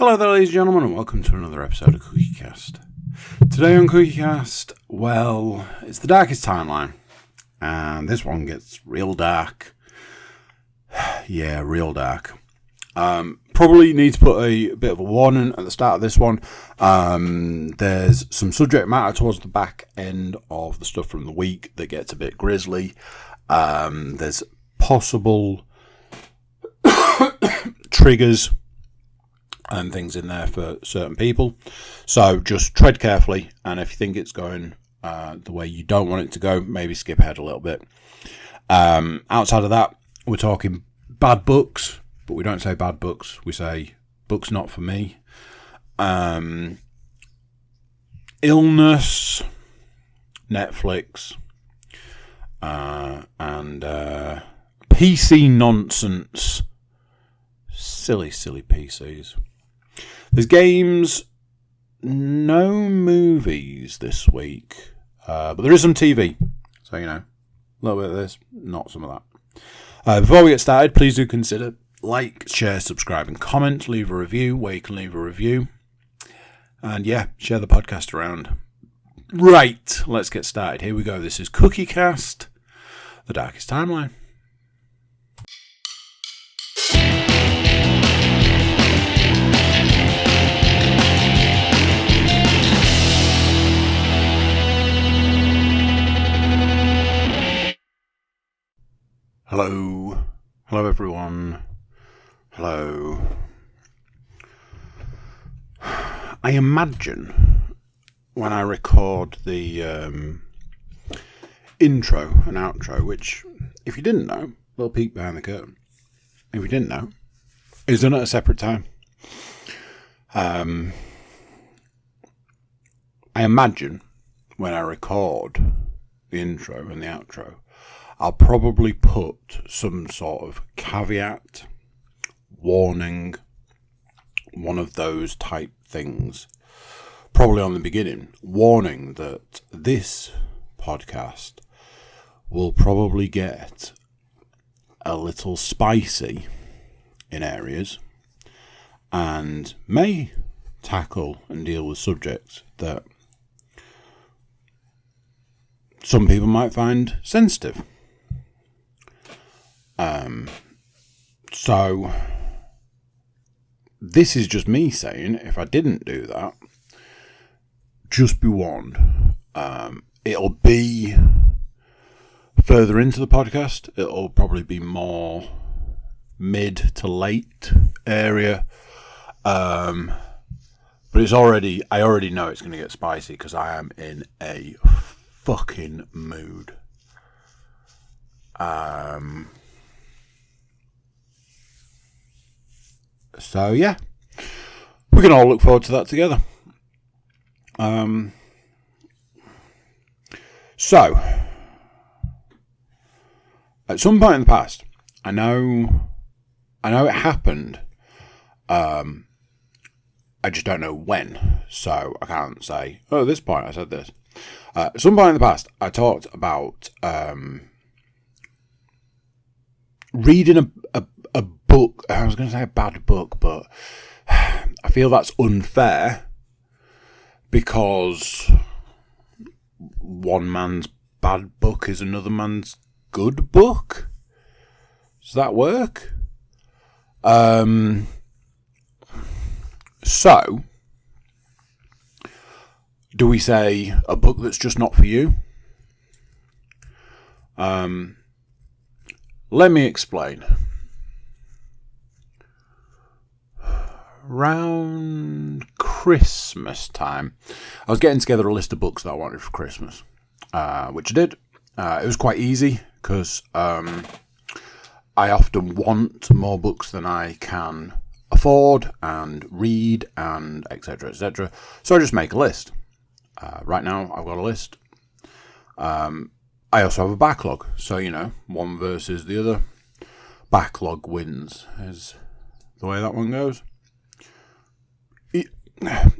Hello there, ladies and gentlemen, and welcome to another episode of CookieCast. Today on CookieCast, well, it's the darkest timeline, and this one gets real dark. Yeah, real dark. Probably need to put a bit of a warning at the start of this one. There's some subject matter towards the back end of the stuff from the week that gets a bit grisly. There's possible triggers and things in there for certain people. So just tread carefully, and if you think it's going the way you don't want it to go, maybe skip ahead a little bit. Outside of that, we're talking bad books, but we don't say bad books. We say books not for me. Illness, Netflix, and PC nonsense. Silly PCs. There's games, no movies this week, but there is some TV. So, a little bit of this, not some of that. Before we get started, please do consider like, share, subscribe, and comment. Leave a review where you can leave a review. And yeah, share the podcast around. Right, let's get started. Here we go. This is CookieCast, the darkest timeline. Hello everyone. Hello. I imagine when I record the intro and outro, which, if you didn't know, little peek behind the curtain, if you didn't know, is done at a separate time. I imagine when I record the intro and the outro, I'll probably put some sort of caveat, warning, one of those type things, probably on the beginning, warning that this podcast will probably get a little spicy in areas and may tackle and deal with subjects that some people might find sensitive. So this is just me saying, if I didn't do that, just be warned. It'll be further into the podcast. It'll probably be more mid to late area. But I already know it's going to get spicy because I am in a fucking mood. So yeah, we can all look forward to that together. So at some point in the past, I know it happened. I just don't know when, so I can't say, at this point I said this. At some point in the past, I talked about reading a book. I was going to say a bad book, but I feel that's unfair because one man's bad book is another man's good book. Does that work? So, do we say a book that's just not for you? Let me explain. Around Christmas time, I was getting together a list of books that I wanted for Christmas, which I did. It was quite easy because I often want more books than I can afford and read and etc. etc. So I just make a list. Right now I've got a list. I also have a backlog, so one versus the other. Backlog wins is the way that one goes.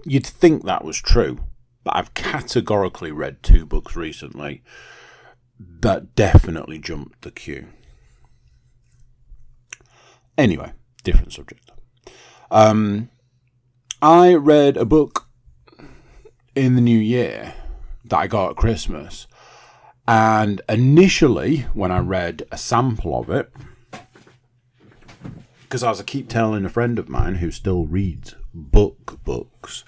You'd think that was true, but I've categorically read 2 books recently that definitely jumped the queue. Anyway, different subject. I read a book in the new year that I got at Christmas, and initially when I read a sample of it, because as I keep telling a friend of mine who still reads books,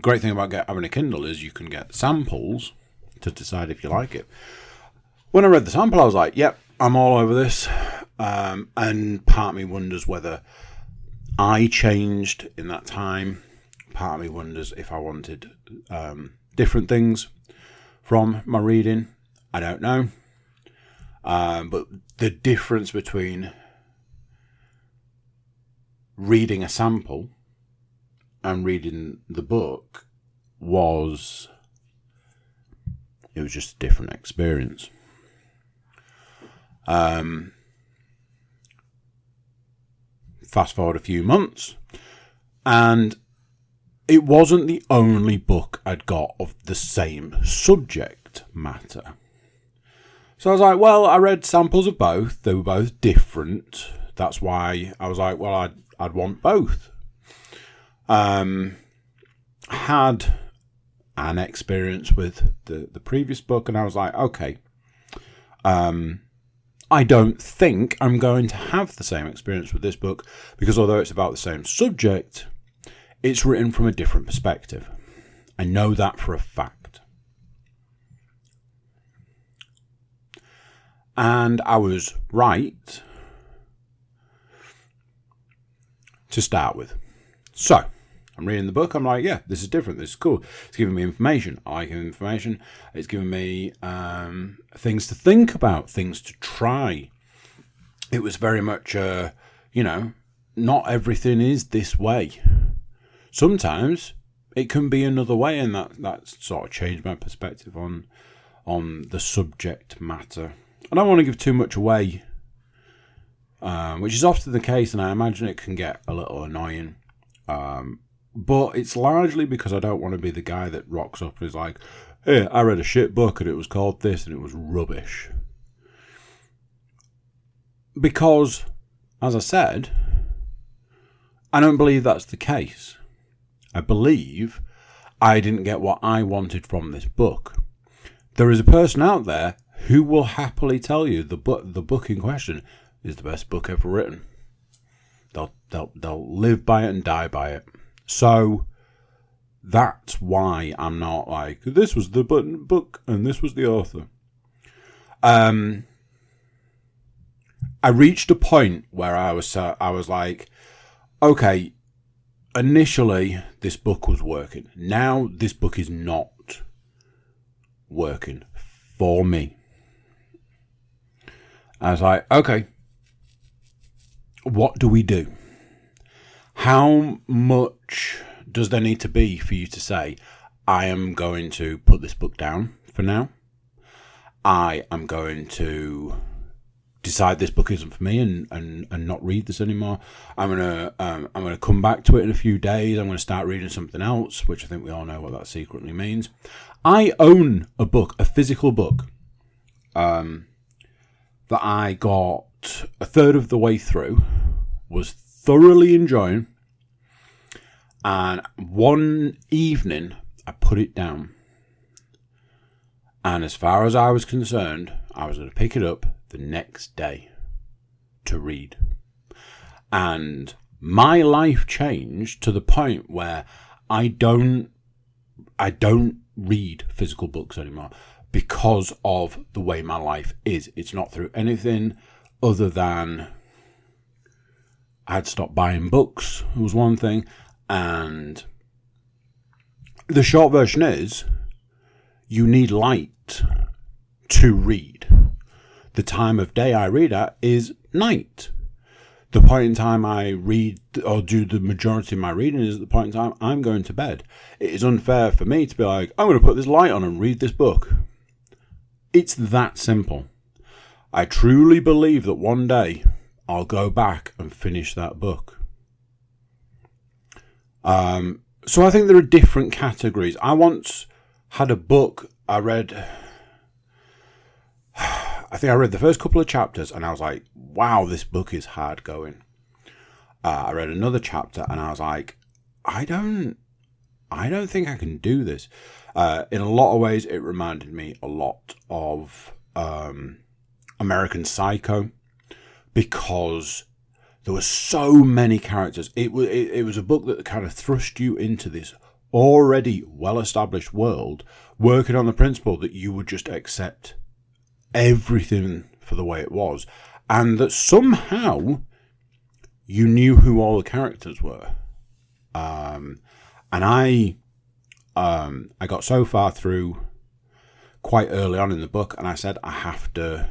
great thing about having a Kindle is you can get samples to decide if you like it. When I read the sample, I was like, yep, I'm all over this. And part of me wonders whether I changed in that time. Part of me wonders if I wanted different things from my reading. I don't know. But the difference between reading a sample and reading the book was just a different experience. Fast forward a few months, and it wasn't the only book I'd got of the same subject matter. So I was like, well, I read samples of both. They were both different. That's why I was like, well, I'd want both. Had an experience with the previous book, and I was like, okay, I don't think I'm going to have the same experience with this book, because although it's about the same subject, it's written from a different perspective. I know that for a fact. And I was right to start with. So, I'm reading the book, I'm like, yeah, this is different, this is cool. It's giving me information. I like information. It's giving me things to think about, things to try. It was very much, not everything is this way. Sometimes it can be another way, and that sort of changed my perspective on the subject matter. I don't want to give too much away, which is often the case, and I imagine it can get a little annoying. But it's largely because I don't want to be the guy that rocks up and is like, hey, I read a shit book and it was called this and it was rubbish. Because, as I said, I don't believe that's the case. I believe I didn't get what I wanted from this book. There is a person out there who will happily tell you the book in question is the best book ever written. They'll live by it and die by it. So that's why I'm not like, this was the book and this was the author. I reached a point where I was like, okay, initially this book was working. Now this book is not working for me. I was like, okay, what do we do? How much does there need to be for you to say, I am going to put this book down for now? I am going to decide this book isn't for me and not read this anymore. I'm gonna come back to it in a few days. I'm gonna start reading something else, which I think we all know what that secretly means. I own a book, a physical book, that I got a third of the way through, was thoroughly enjoying, and one evening I put it down, and as far as I was concerned, I was going to pick it up the next day to read, and my life changed to the point where I don't read physical books anymore because of the way my life is. It's not through anything other than I'd stopped buying books, was one thing, and the short version is you need light to read. The time of day I read at is night. The point in time I read or do the majority of my reading is at the point in time I'm going to bed. It is unfair for me to be like, I'm going to put this light on and read this book. It's that simple. I truly believe that one day I'll go back and finish that book. So I think there are different categories. I once had a book I read. I think I read the first couple of chapters and I was like, wow, this book is hard going. I read another chapter and I was like, I don't think I can do this. In a lot of ways, it reminded me a lot of American Psycho, because there were so many characters. It was a book that kind of thrust you into this already well-established world, working on the principle that you would just accept everything for the way it was, and that somehow you knew who all the characters were. And I got so far through quite early on in the book, and I said, I have to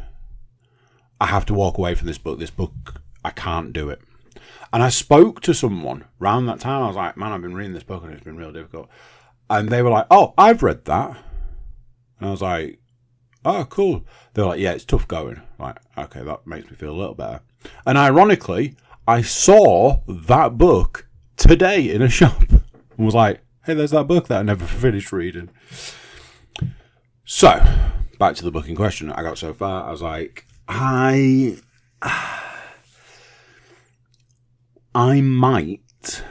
walk away from this book. This book, I can't do it. And I spoke to someone around that time. I was like, man, I've been reading this book and it's been real difficult. And they were like, oh, I've read that. And I was like, oh, cool. They're like, yeah, it's tough going. Like, okay, that makes me feel a little better. And ironically, I saw that book today in a shop and was like, hey, there's that book that I never finished reading. So, back to the book in question. I got so far, I was like, I might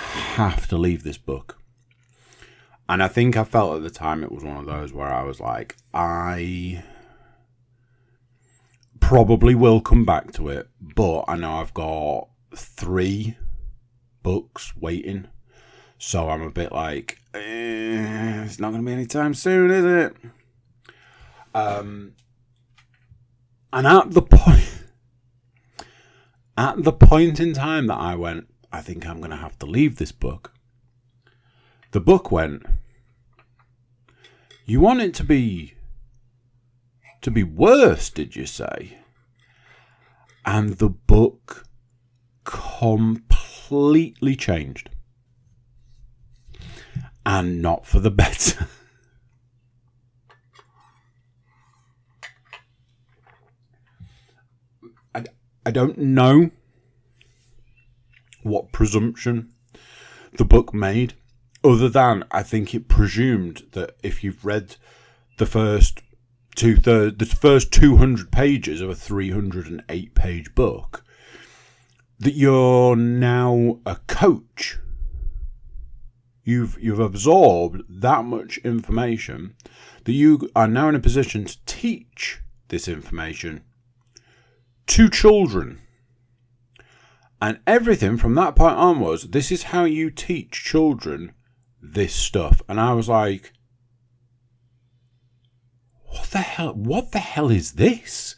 have to leave this book. And I think I felt at the time it was one of those where I was like, I probably will come back to it, but I know I've got 3 books waiting. So I'm a bit like, it's not going to be any time soon, is it? And at the point in time that I went, I think I'm going to have to leave this book, the book went, you want it to be worse, did you say? And the book completely changed. And not for the better. I don't know what presumption the book made, other than I think it presumed that if you've read the first 200 pages of a 308-page book, that you're now a coach. You've absorbed that much information that you are now in a position to teach this information to children. And everything from that point onwards, this is how you teach children this stuff. And I was like, what the hell is this?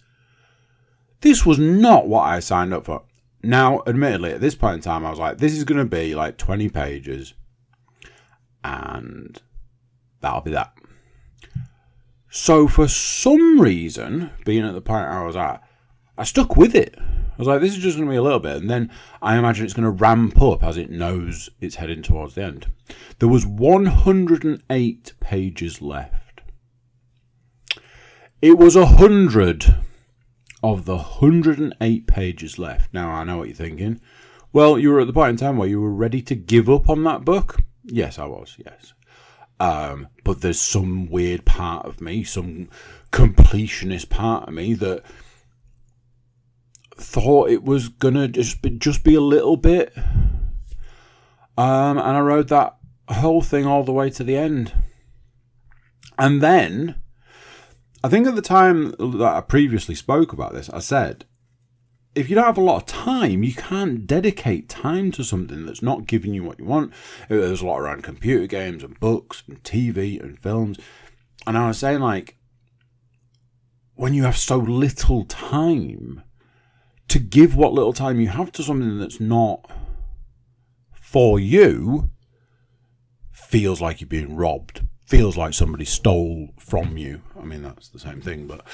This was not what I signed up for. Now, admittedly, at this point in time, I was like, this is going to be like 20 pages. And that'll be that. So for some reason, being at the point I was at, I stuck with it. I was like, this is just going to be a little bit. And then I imagine it's going to ramp up as it knows it's heading towards the end. There was 108 pages left. It was 100 of the 108 pages left. Now, I know what you're thinking. Well, you were at the point in time where you were ready to give up on that book. Yes, I was, yes. But there's some weird part of me, some completionist part of me that thought it was going to just be a little bit. And I rode that whole thing all the way to the end. And then, I think at the time that I previously spoke about this, I said, if you don't have a lot of time, you can't dedicate time to something that's not giving you what you want. There's a lot around computer games and books and TV and films. And I was saying, like, when you have so little time, to give what little time you have to something that's not for you, feels like you're being robbed. Feels like somebody stole from you. I mean, that's the same thing, but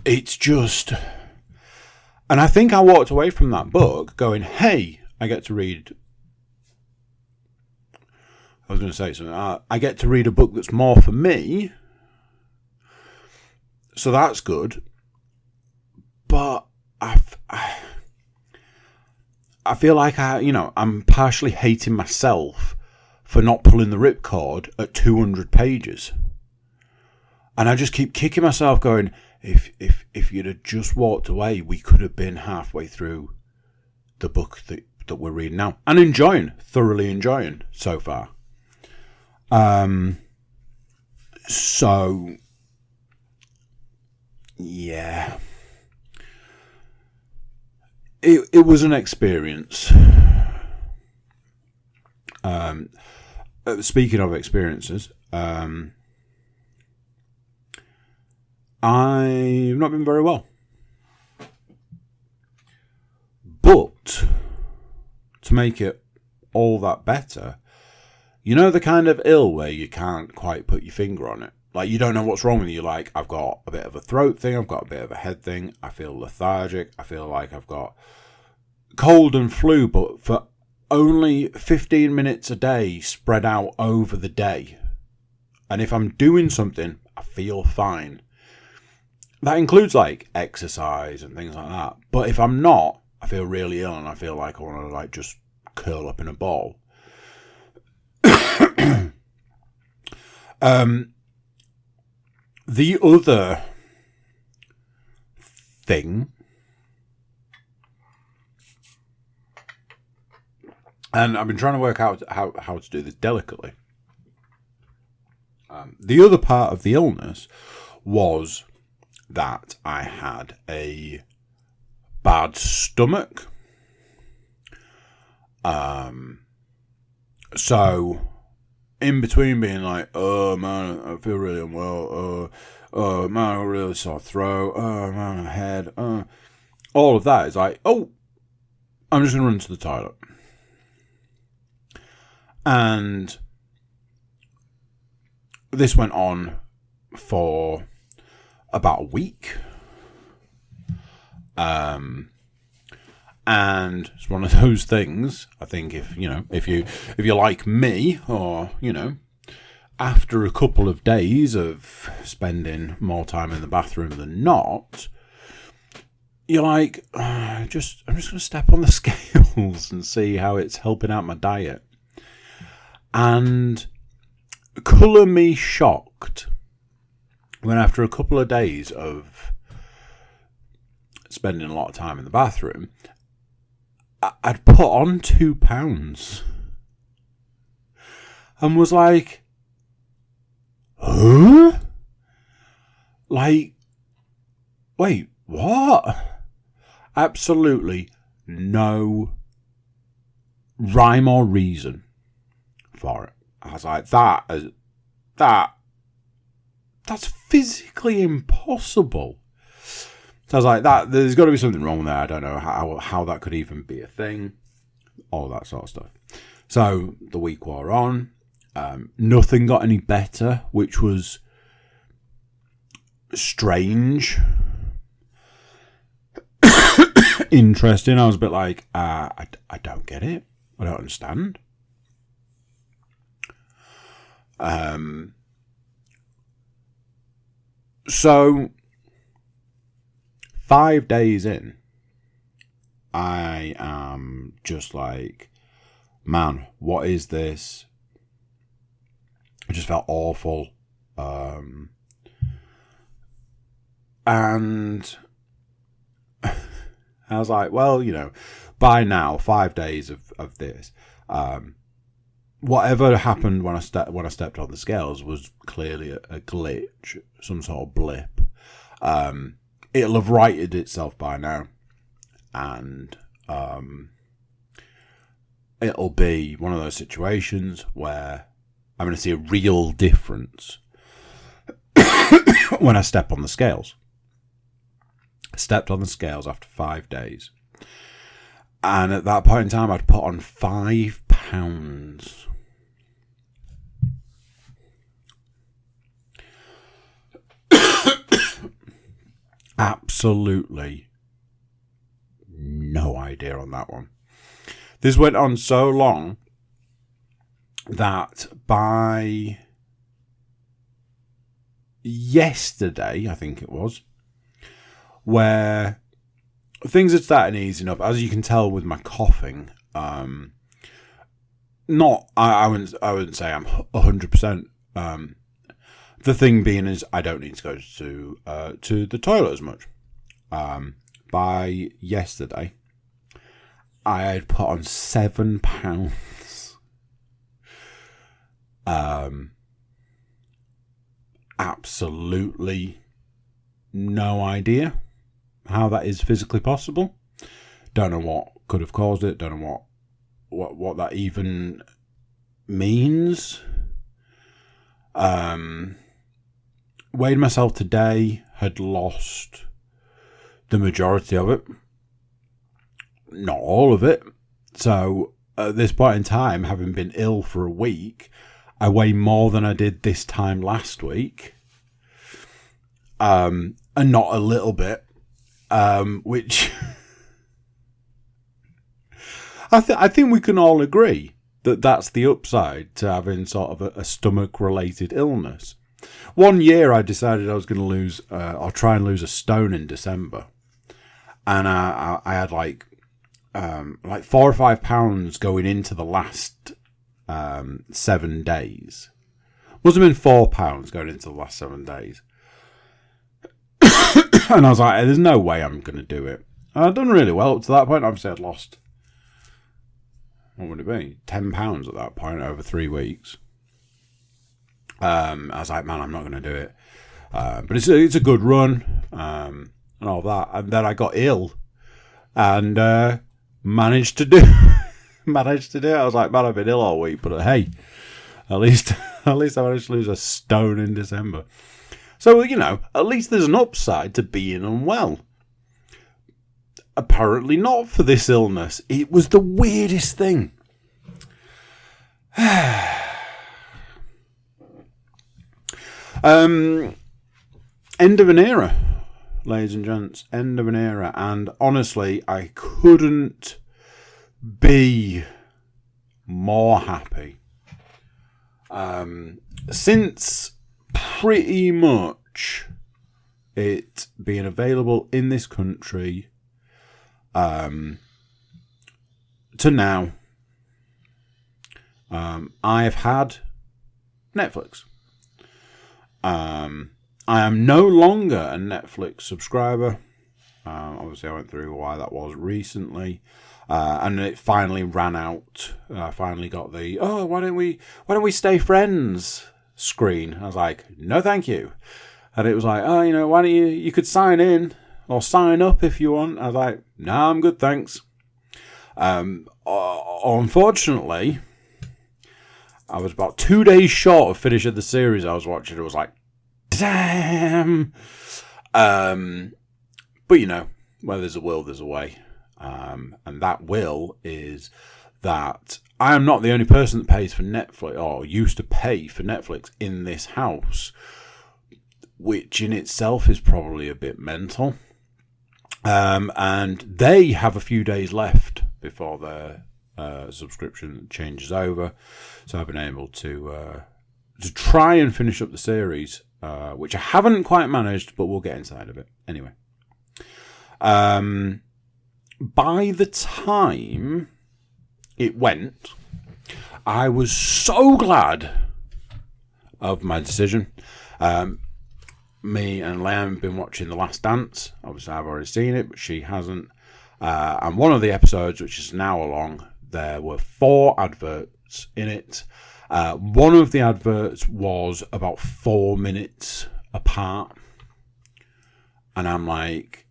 it's just... And I think I walked away from that book going, hey, I get to read... I was going to say something. I get to read a book that's more for me. So that's good. But I feel like I'm partially hating myself for not pulling the ripcord at 200 pages. And I just keep kicking myself going, if you'd have just walked away, we could have been halfway through the book that we're reading now and thoroughly enjoying so far. So yeah, it was an experience. Speaking of experiences, I've not been very well. But to make it all that better, you know the kind of ill where you can't quite put your finger on it? Like, you don't know what's wrong with you. Like, I've got a bit of a throat thing, I've got a bit of a head thing, I feel lethargic, I feel like I've got cold and flu, but for only 15 minutes a day spread out over the day. And if I'm doing something, I feel fine. That includes, like, exercise and things like that. But if I'm not, I feel really ill and I feel like I want to, like, just curl up in a ball. The other thing, and I've been trying to work out how to do this delicately. The other part of the illness was that I had a bad stomach. So in between being like, oh man, I feel really unwell, oh man, I got a really sore throat, oh man, my head, all of that is like, oh, I'm just going to run to the toilet. And this went on for about a week. And it's one of those things, I think, if you're like me, or, after a couple of days of spending more time in the bathroom than not, you're like, I'm just going to step on the scales and see how it's helping out my diet. And colour me shocked when after a couple of days of spending a lot of time in the bathroom, I'd put on 2 pounds and was like, huh? Like, wait, what? Absolutely no rhyme or reason for it. I was like, that's physically impossible. So I was like, there's got to be something wrong there. I don't know how that could even be a thing. All that sort of stuff. So the week wore on. Nothing got any better, which was strange. Interesting. I was a bit like, I don't get it. I don't understand. So 5 days in, I am just like, man, what is this? I just felt awful. And I was like, well, by now, 5 days of this, whatever happened when I stepped on the scales was clearly a glitch, some sort of blip. It'll have righted itself by now, and it'll be one of those situations where I'm going to see a real difference when I step on the scales. I stepped on the scales after 5 days, and at that point in time, I'd put on 5 pounds. Absolutely no idea on that one. This went on so long that by yesterday, I think it was, where things had started easing up, as you can tell with my coughing. I wouldn't say I'm 100%. The thing being is, I don't need to go to the toilet as much. By yesterday, I had put on £7. Absolutely no idea how that is physically possible. Don't know what could have caused it. Don't know what that even means. Weighed myself today, had lost the majority of it. Not all of it. So at this point in time, having been ill for a week, I weigh more than I did this time last week. And not a little bit. Which I think we can all agree that that's the upside to having sort of a stomach-related illness. One year I decided I was going to lose, or try and lose a stone in December. And I had like 4 or 5 pounds going into the last 7 days. Must have been 4 pounds going into the last 7 days. And I was like, there's no way I'm going to do it. And I'd done really well up to that point. Obviously, I'd lost, what would it be? £10 at that point over 3 weeks. I was like, man, I'm not going to do it. But it's a good run and all that. And then I got ill and managed to do it. I was like, man, I've been ill all week, but hey, at least I managed to lose a stone in December. So, at least there's an upside to being unwell. Apparently not for this illness. It was the weirdest thing. End of an era, ladies and gents. End of an era. And honestly, I couldn't be more happy. Since pretty much it being available in this country to now, I've had Netflix. I am no longer a Netflix subscriber. Obviously, I went through why that was recently, and it finally ran out. I finally got the why don't we stay friends screen. I was like, no, thank you. And it was like, why don't you could sign in or sign up if you want. I was like, no, I'm good, thanks. Unfortunately, I was about 2 days short of finishing the series I was watching. It was like, damn. But where there's a will, there's a way. And that will is that I am not the only person that pays for Netflix, or used to pay for Netflix in this house, which in itself is probably a bit mental. And they have a few days left before their subscription changes over. So I've been able to try and finish up the series, which I haven't quite managed, but we'll get inside of it. Anyway. By the time it went, I was so glad of my decision. Me and Liam have been watching The Last Dance. Obviously, I've already seen it, but she hasn't. And one of the episodes, which is now along, there were 4 adverts in it. One of the adverts was about 4 minutes apart. And I'm like,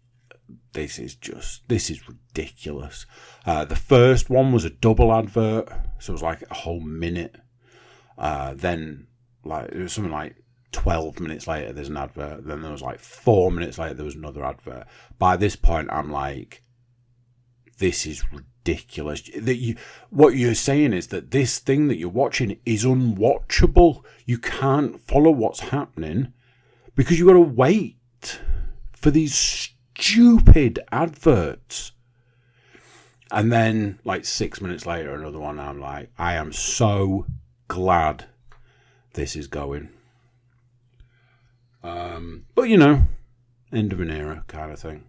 this is ridiculous. The first one was a double advert, so it was like a whole minute. Then it was something like 12 minutes later there's an advert. Then there was like 4 minutes later there was another advert. By this point I'm like, this is ridiculous. What you're saying is that this thing that you're watching is unwatchable. You can't follow what's happening because you've got to wait for these stupid adverts. And then 6 minutes later another one. I'm like, I am so glad this is going. But end of an era kind of thing.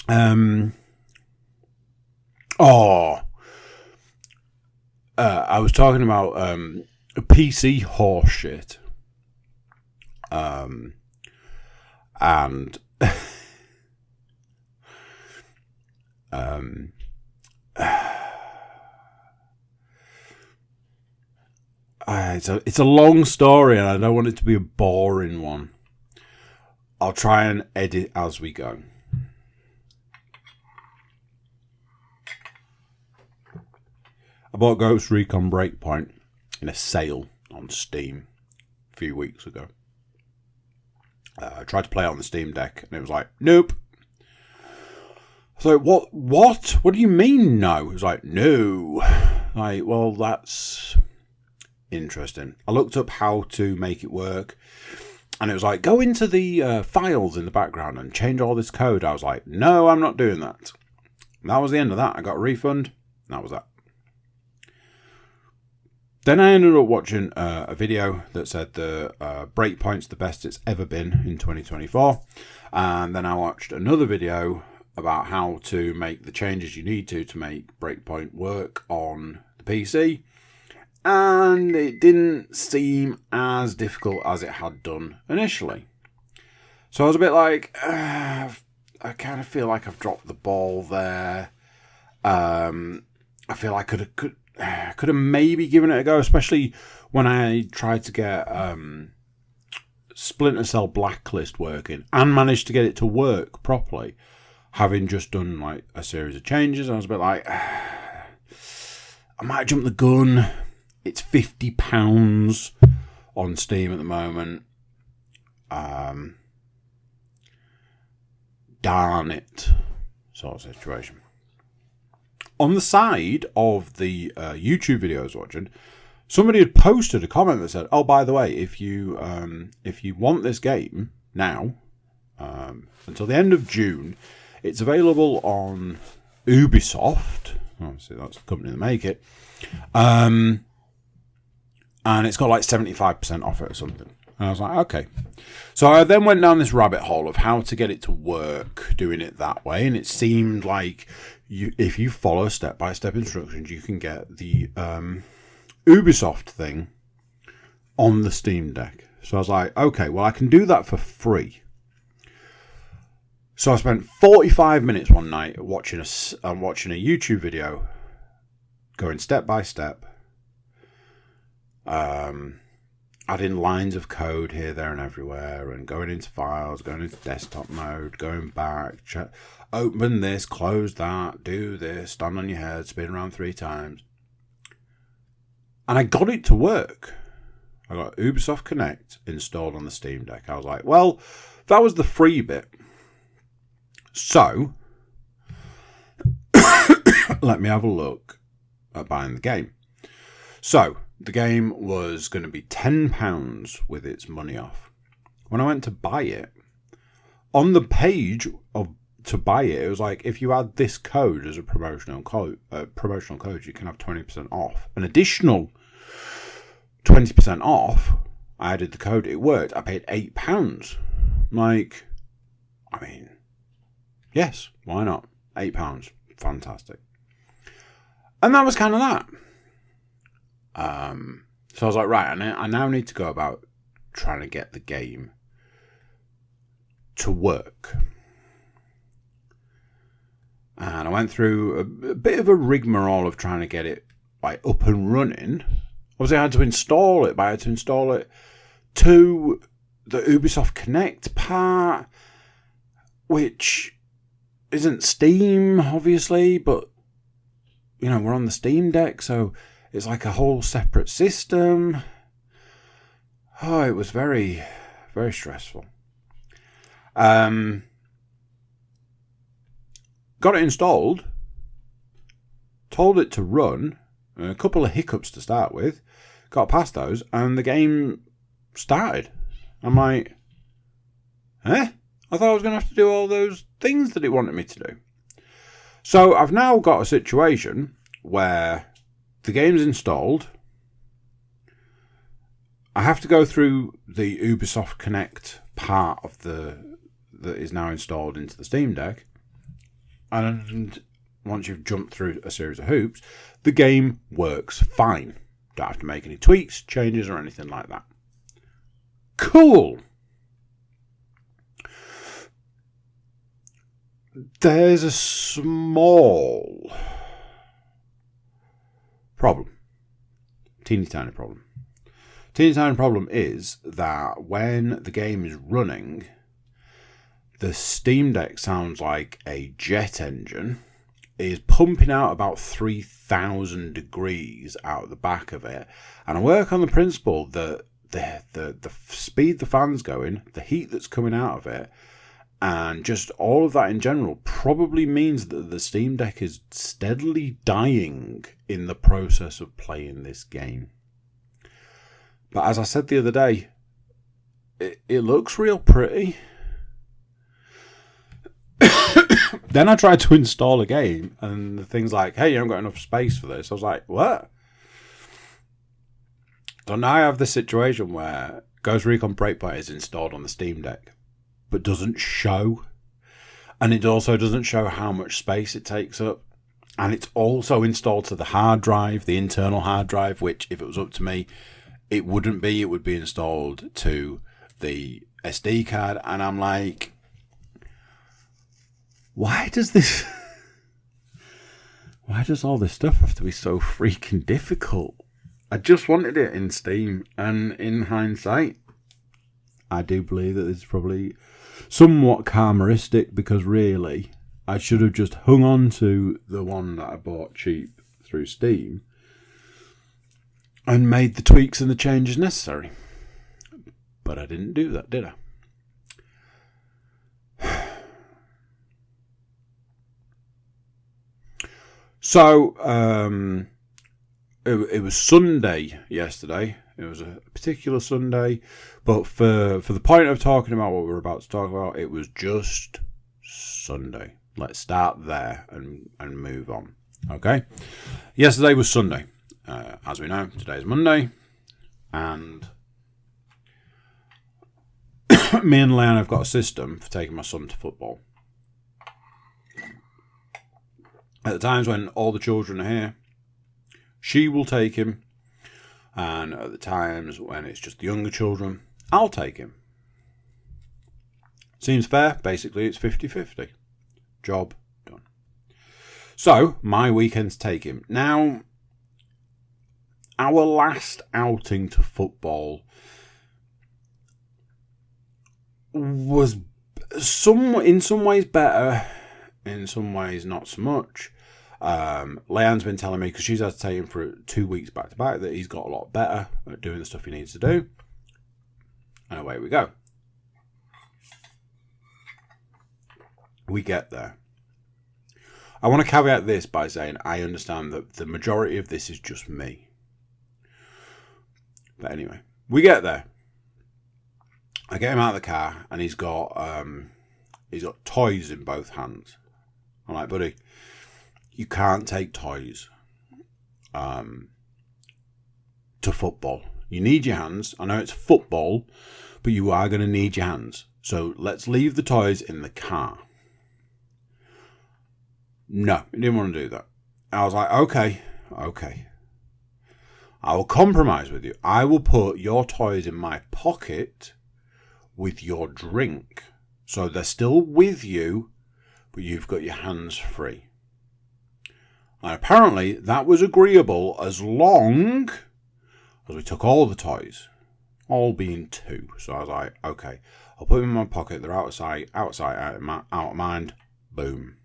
I was talking about PC horseshit. And It's a long story, and I don't want it to be a boring one. I'll try and edit as we go. I bought Ghost Recon Breakpoint in a sale on Steam a few weeks ago. I tried to play it on the Steam Deck, and it was like, nope. So what? What do you mean no? It was like, no. Like, well, that's interesting. I looked up how to make it work, and it was like, go into the files in the background and change all this code. I was like, no, I'm not doing that. And that was the end of that. I got a refund. And that was that. Then I ended up watching a video that said the Breakpoint's the best it's ever been in 2024. And then I watched another video about how to make the changes you need to make Breakpoint work on the PC. And it didn't seem as difficult as it had done initially. So I was a bit like, I kind of feel like I've dropped the ball there. I feel like I could have maybe given it a go, especially when I tried to get Splinter Cell Blacklist working and managed to get it to work properly, having just done like a series of changes. I was a bit like, I might jump the gun. It's £50 on Steam at the moment. Darn it, sort of situation. On the side of the YouTube video I was watching, somebody had posted a comment that said, "Oh, by the way, if you want this game now, until the end of June, it's available on Ubisoft. Obviously, that's the company that make it, and it's got like 75% off it or something." And I was like, okay. So I then went down this rabbit hole of how to get it to work, doing it that way, and it seemed like if you follow step-by-step instructions, you can get the Ubisoft thing on the Steam Deck. So I was like, okay, well, I can do that for free. So I spent 45 minutes one night watching a YouTube video, going step by step, adding lines of code here, there, and everywhere, and going into files, going into desktop mode, going back, open this, close that, do this, stand on your head, spin around 3 times. And I got it to work. I got Ubisoft Connect installed on the Steam Deck. I was like, well, that was the free bit. So, let me have a look at buying the game. So, the game was going to be £10 with its money off. When I went to buy it, on the page to buy it, it was like, if you add this code as a promotional code, you can have 20% off. An additional 20% off, I added the code, it worked. I paid £8. Like, I mean, yes, why not? £8. Fantastic. And that was kind of that. So I was like, right, I now need to go about trying to get the game to work. And I went through a bit of a rigmarole of trying to get it like up and running. Obviously, I had to install it, but I had to install it to the Ubisoft Connect part, which isn't Steam, obviously, but, you know, we're on the Steam Deck, so it's like a whole separate system. Oh, it was very, very stressful. Got it installed, told it to run, a couple of hiccups to start with, got past those, and the game started. I'm like, I thought I was going to have to do all those things that it wanted me to do. So I've now got a situation where the game's installed. I have to go through the Ubisoft Connect part of that is now installed into the Steam Deck. And once you've jumped through a series of hoops, the game works fine. Don't have to make any tweaks, changes, or anything like that. Cool. There's a small problem. Teeny tiny problem. Teeny tiny problem is that when the game is running, the Steam Deck sounds like a jet engine. It is pumping out about 3,000 degrees out of the back of it. And I work on the principle that the speed the fan's going, the heat that's coming out of it, and just all of that in general probably means that the Steam Deck is steadily dying in the process of playing this game. But as I said the other day, it looks real pretty. Then I tried to install a game, and the thing's like, hey, you haven't got enough space for this. I was like, what? So now I have this situation where Ghost Recon Breakpoint is installed on the Steam Deck, but doesn't show. And it also doesn't show how much space it takes up. And it's also installed to the hard drive, the internal hard drive, which, if it was up to me, it wouldn't be. It would be installed to the SD card. And I'm like, why does all this stuff have to be so freaking difficult? I just wanted it in Steam, and in hindsight, I do believe that this is probably somewhat karmaistic, because really, I should have just hung on to the one that I bought cheap through Steam and made the tweaks and the changes necessary. But I didn't do that, did I? So, it was Sunday yesterday. It was a particular Sunday, but for the point of talking about what we're about to talk about, it was just Sunday. Let's start there and move on. Okay? Yesterday was Sunday. As we know, today's Monday, and me and Leanne have got a system for taking my son to football. At the times when all the children are here, she will take him. And at the times when it's just the younger children, I'll take him. Seems fair. Basically, it's 50-50. Job done. So, my weekend's take him. Now, our last outing to football was in some ways better, in some ways not so much. Leanne's been telling me, because she's had to take him for 2 weeks back to back, that he's got a lot better at doing the stuff he needs to do. And away we go. We get there. I want to caveat this by saying I understand that the majority of this is just me. But anyway, we get there. I get him out of the car, and he's got toys in both hands. I'm like, buddy, you can't take toys to football. You need your hands. I know it's football, but you are going to need your hands. So let's leave the toys in the car. No, he didn't want to do that. I was like, okay. I will compromise with you. I will put your toys in my pocket with your drink. So they're still with you, but you've got your hands free. And apparently that was agreeable as long as we took all the toys. All being 2. So I was like, okay, I'll put them in my pocket. They're out of sight, out of mind. Boom.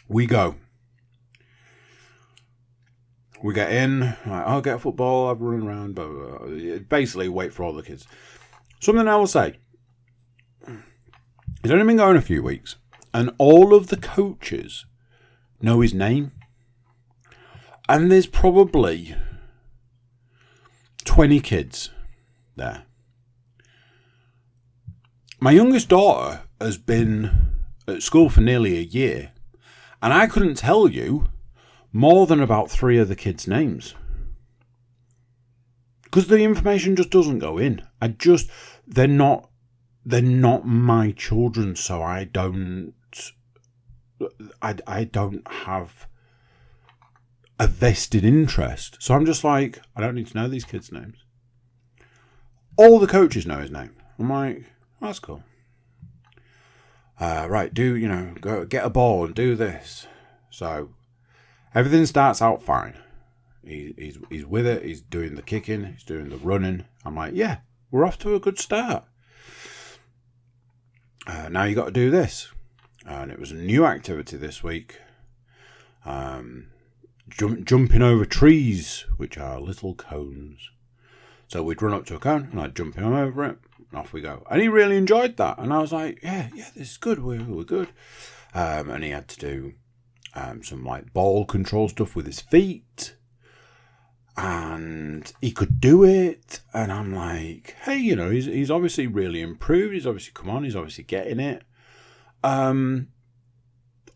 We go. We get in, like, I'll get football, I've run around, blah, blah, blah. Basically wait for all the kids. Something I will say. He's only been going a few weeks, and all of the coaches know his name. And there's probably 20 kids there. My youngest daughter has been at school for nearly a year, and I couldn't tell you more than about 3 of the kids' names. Because the information just doesn't go in. They're not my children, so I don't have a vested interest. So I'm just like, I don't need to know these kids' names. All the coaches know his name. I'm like, that's cool. Right, go get a ball and do this. So everything starts out fine. He's with it. He's doing the kicking. He's doing the running. I'm like, yeah, we're off to a good start. Now you got to do this. And it was a new activity this week. Jumping over trees, which are little cones. So we'd run up to a cone and I'd jump him over it and off we go. And he really enjoyed that. And I was like, yeah, this is good. We're good. And he had to do some like ball control stuff with his feet. And he could do it. And I'm like, hey, he's obviously really improved. He's obviously come on. He's obviously getting it. All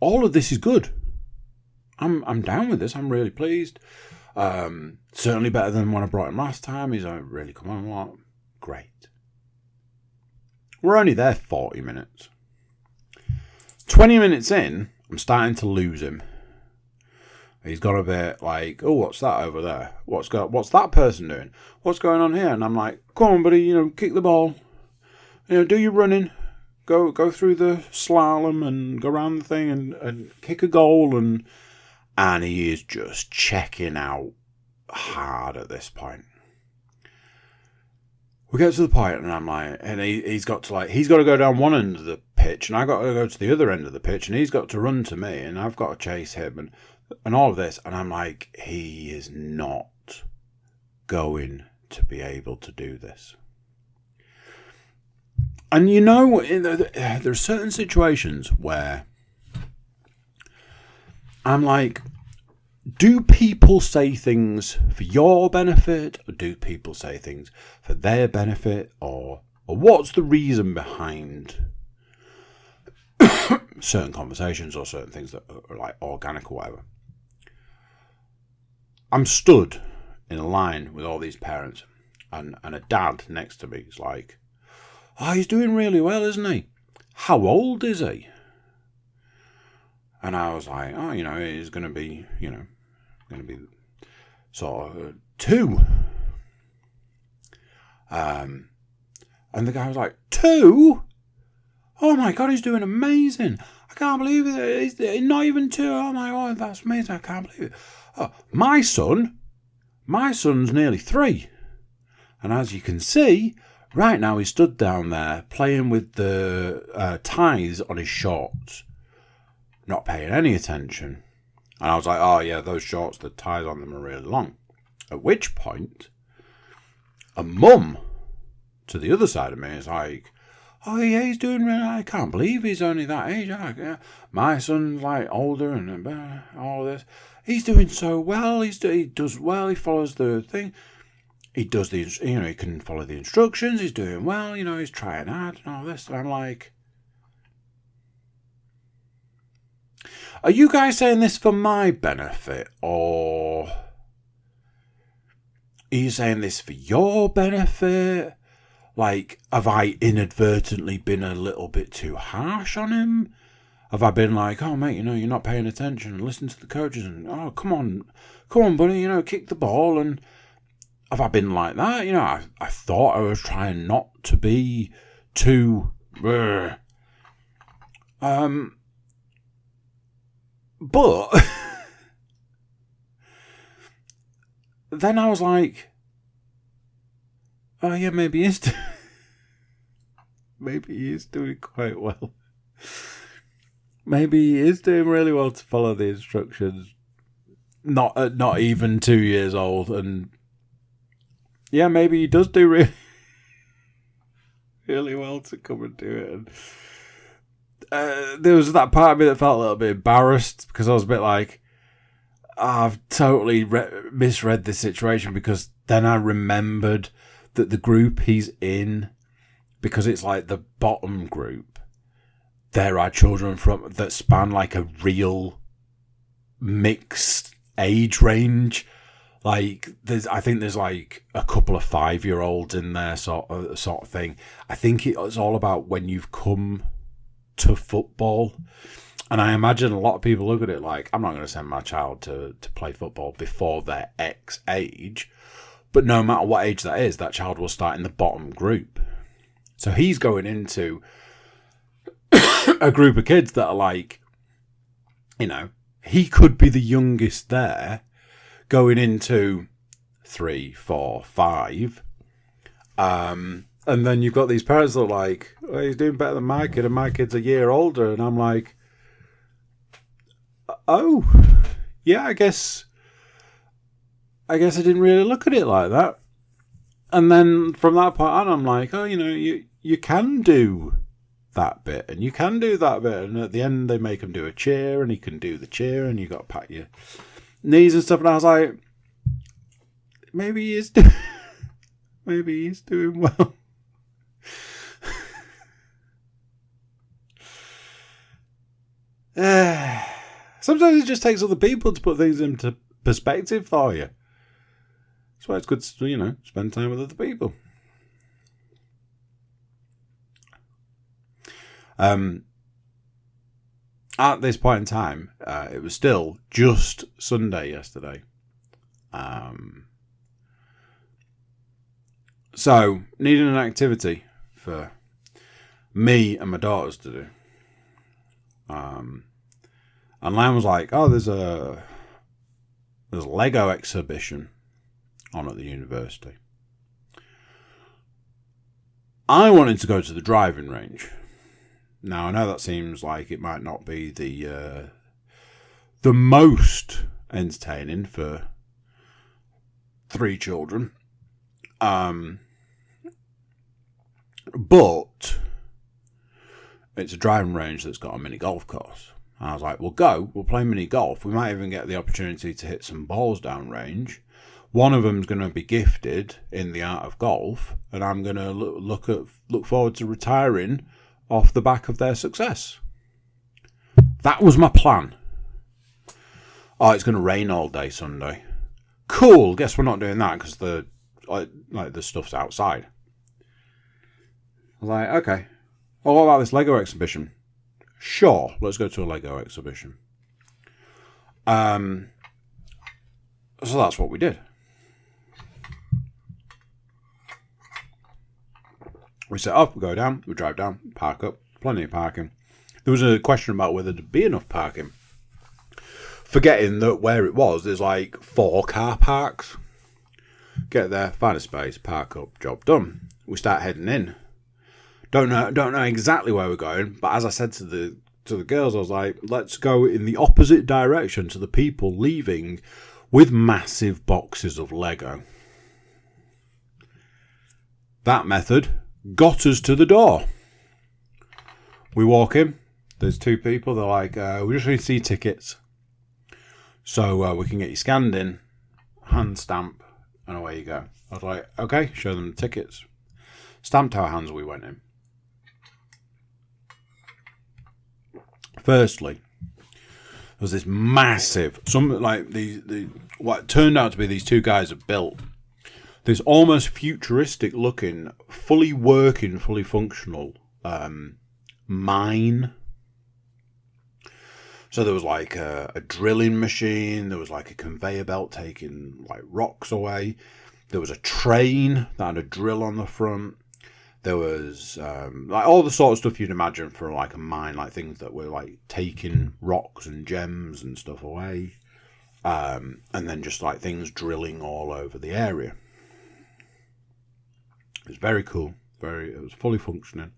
of this is good. I'm down with this. I'm really pleased. Certainly better than when I brought him last time. He's like, really come on, what? Great. We're only there 40 minutes. 20 minutes in, I'm starting to lose him. He's got a bit like, oh, what's that over there? What's that person doing? What's going on here? And I'm like, come on, buddy, kick the ball. Do your running. Go through the slalom and go around the thing and kick a goal. And he is just checking out hard at this point. We get to the point and I'm like, and he's got to go down one end of the pitch and I got to go to the other end of the pitch and he's got to run to me and I've got to chase him and all of this. And I'm like, he is not going to be able to do this. And there are certain situations where I'm like, do people say things for your benefit or do people say things for their benefit or what's the reason behind certain conversations or certain things that are like organic or whatever? I'm stood in a line with all these parents and a dad next to me is like, oh, he's doing really well, isn't he? How old is he? And I was like, oh, he's going to be, sort of 2. And the guy was like, 2? Oh my God, he's doing amazing. I can't believe it. He's not even 2. Oh my God, that's amazing. I can't believe it. Oh, my son's nearly 3. And as you can see, right now he stood down there playing with the ties on his shorts, not paying any attention. And I was like, oh yeah, those shorts, the ties on them are really long. At which point, a mum to the other side of me is like, oh yeah, he's doing really, I can't believe he's only that age. Yeah. My son's like older and all this. He's doing so well. He does well. He follows the thing. He does he can follow the instructions. He's doing well. He's trying hard and all this. And I'm like, are you guys saying this for my benefit or are you saying this for your benefit? Like, have I inadvertently been a little bit too harsh on him? Have I been like, oh mate, you're not paying attention, listen to the coaches and, oh, come on buddy, kick the ball. And have I been like that? I thought I was trying not to be too, but then I was like, oh yeah, maybe he is doing quite well. Maybe he is doing really well to follow the instructions. Not even 2 years old, and yeah, maybe he does do really, really well to come and do it. And there was that part of me that felt a little bit embarrassed because I was a bit like, I've totally misread this situation, because then I remembered that the group he's in, because it's like the bottom group, there are children that span like a real mixed age range. Like I think there's like a couple of 5-year-olds in there, sort of thing. I think it's all about when you've come to football. And I imagine a lot of people look at it like, I'm not going to send my child to play football before their X age. But no matter what age that is, that child will start in the bottom group. So he's going into a group of kids that are like, you know, he could be the youngest there, going into 3, 4, 5. And then you've got these parents that are like, oh, he's doing better than my kid, and my kid's a year older. And I'm like, oh, yeah, I guess I didn't really look at it like that. And then from that point on, I'm like, oh, you know, you can do that bit, and you can do that bit. And at the end, they make him do a cheer, and he can do the cheer, and you got to pat your knees and stuff. And I was like, maybe he is doing well. Sometimes it just takes other people to put things into perspective for you. That's why it's good to, you know, spend time with other people. At this point in time, it was still just Sunday yesterday. So, needing an activity for me and my daughters to do. And Lamb was like, oh, there's a Lego exhibition on at the university. I wanted to go to the driving range. Now, I know that seems like it might not be the most entertaining for 3 children. But it's a driving range that's got a mini golf course. And I was like, we'll play mini golf. We might even get the opportunity to hit some balls down range. One of them's going to be gifted in the art of golf, and I'm going to look forward to retiring off the back of their success. That was my plan. Oh, it's going to rain all day Sunday. Cool. Guess we're not doing that because the stuff's outside. I was like, okay. Well, what about this Lego exhibition? Sure, let's go to a Lego exhibition. So that's what we did. We set off, we go down, we drive down, park up, plenty of parking. There was a question about whether there'd be enough parking. Forgetting that where it was, there's like 4 car parks. Get there, find a space, park up, job done. We start heading in. Don't know exactly where we're going, but as I said to the girls, I was like, let's go in the opposite direction to the people leaving with massive boxes of Lego. That method got us to the door. We walk in, there's 2 people, they're like, we just need to see tickets. So we can get you scanned in, hand stamp, and away you go. I was like, okay, show them the tickets. Stamped our hands, we went in. Firstly, there was this massive, what turned out to be these 2 guys have built this almost futuristic looking, fully working, fully functional mine. So there was like a drilling machine, there was like a conveyor belt taking like rocks away, there was a train that had a drill on the front. There was like all the sort of stuff you'd imagine for like a mine, like things that were like taking rocks and gems and stuff away, and then just like things drilling all over the area. It was very cool. It was fully functioning.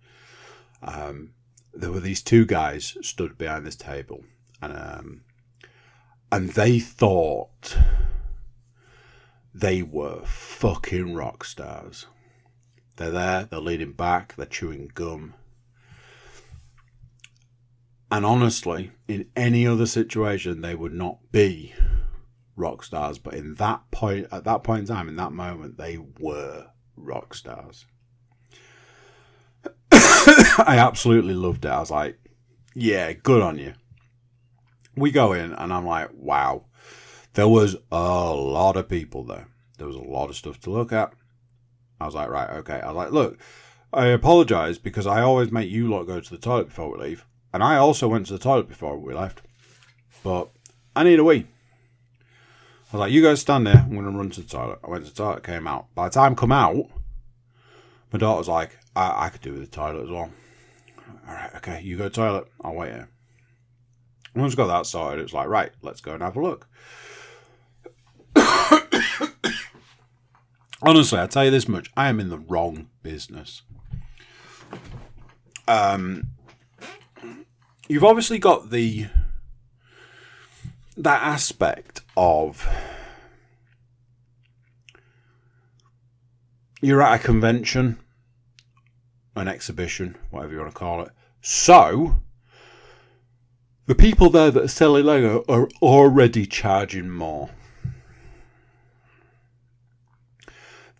There were these 2 guys stood behind this table, and they thought they were fucking rock stars. They're there, they're leaning back, they're chewing gum. And honestly, in any other situation, they would not be rock stars. But at that point in time, in that moment, they were rock stars. I absolutely loved it. I was like, yeah, good on you. We go in, and I'm like, wow. There was a lot of people there. There was a lot of stuff to look at. I was like, right, okay. I was like, look, I apologise because I always make you lot go to the toilet before we leave. And I also went to the toilet before we left. But I need a wee. I was like, you guys stand there. I'm going to run to the toilet. I went to the toilet, came out. By the time I come out, My daughter's like, I could do with the toilet as well. All right, okay, you go to the toilet. I'll wait here. Once we got that sorted, it was like, right, let's go and have a look. Honestly, I tell you this much, I am in the wrong business. You've obviously got that aspect of you're at a convention, an exhibition, whatever you want to call it. So the people there that are selling Lego are already charging more.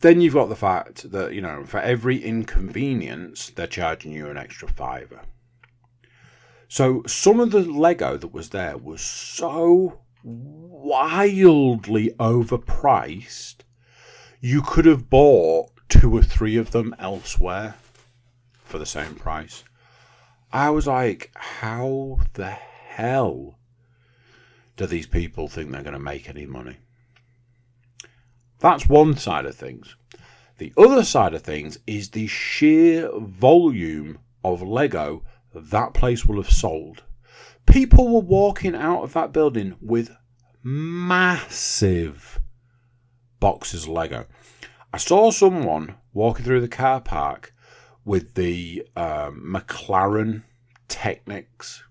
Then you've got the fact that, you know, for every inconvenience, they're charging you an extra £5. So some of the Lego that was there was so wildly overpriced, you could have bought 2 or 3 of them elsewhere for the same price. I was like, how the hell do these people think they're going to make any money? That's one side of things. The other side of things is the sheer volume of Lego that place will have sold. People were walking out of that building with massive boxes of Lego. I saw someone walking through the car park with the McLaren Technics.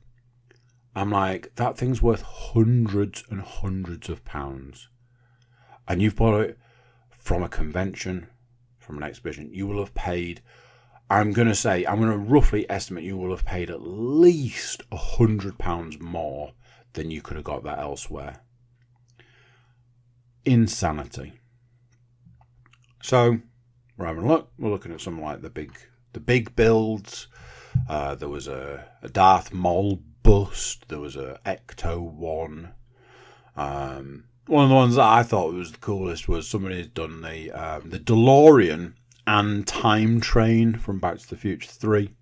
I'm like, that thing's worth hundreds and hundreds of pounds. And you've bought it from a convention, from an exhibition. You will have paid, I'm going to roughly estimate you will have paid at least £100 more than you could have got that elsewhere. Insanity. So, we're having a look. We're looking at something like the big builds. There was a Darth Maul bust. There was a Ecto one. One of the ones that I thought was the coolest was somebody had done the DeLorean and Time Train from Back to the Future 3.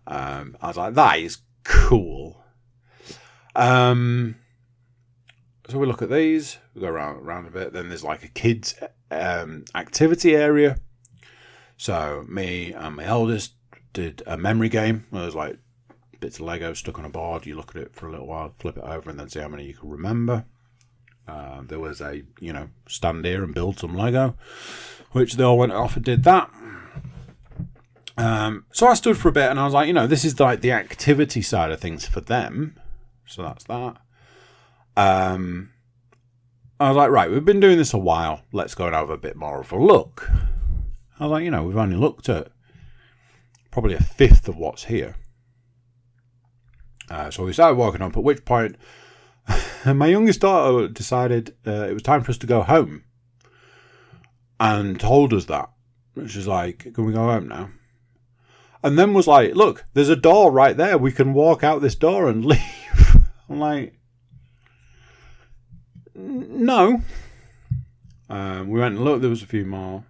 I was like, that is cool. So we look at these. We go around a bit. Then there's like a kids activity area. So me and my eldest did a memory game. Where there's like bits of Lego stuck on a board. You look at it for a little while, flip it over, and then see how many you can remember. There was a, stand here and build some Lego, which they all went off and did that. So I stood for a bit and I was like, this is like the activity side of things for them. So that's that. I was like, right, we've been doing this a while. Let's go and have a bit more of a look. I was like, we've only looked at probably a fifth of what's here. So we started walking up, at which point my youngest daughter decided it was time for us to go home and told us that. She's like, can we go home now? And then was like, look, there's a door right there. We can walk out this door and leave. I'm like, no. We went and looked. There was a few more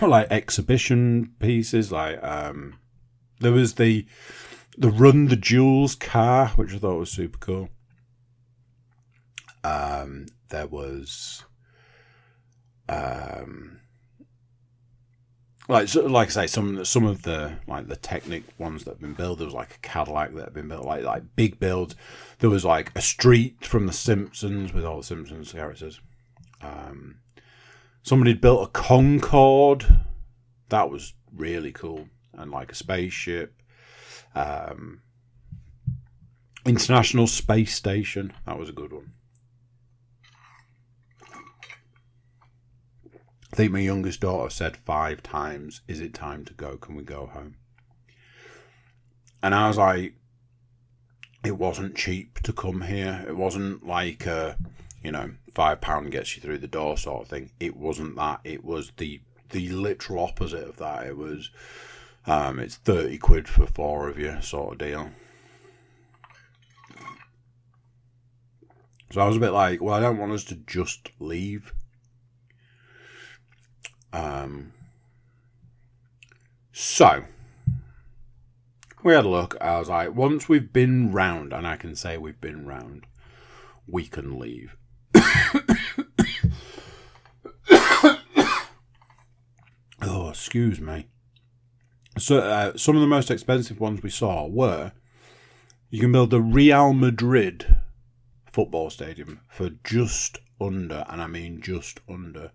like exhibition pieces. Like there was the Run the Jewels car, which I thought was super cool. There was like I say, some of the like the Technic ones that have been built. There was like a Cadillac that had been built, like big builds. There was like a street from the Simpsons with all the Simpsons characters. Somebody had built a Concorde. That was really cool. And like a spaceship. International Space Station. That was a good one. I think my youngest daughter said 5 times, is it time to go? Can we go home? And I was like, it wasn't cheap to come here. It wasn't like £5 gets you through the door sort of thing. It wasn't that. It was the literal opposite of that. It was it's 30 quid for 4 of you sort of deal. So I was a bit like, well, I don't want us to just leave. So we had a look. I was like, once we've been round, and I can say we've been round, we can leave. excuse me. So some of the most expensive ones we saw were, you can build the Real Madrid football stadium for just under, and I mean just under,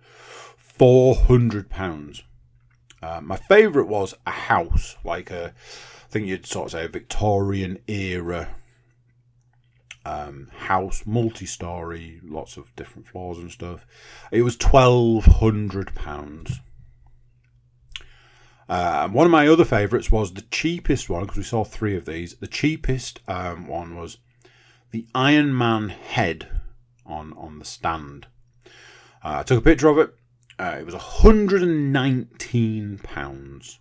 £400. My favourite was a house, like I think you'd sort of say a Victorian era house, multi-storey, lots of different floors and stuff. It was £1,200. One of my other favourites was the cheapest one, because we saw 3 of these. The cheapest one was the Iron Man head on the stand. I took a picture of it. It was £119.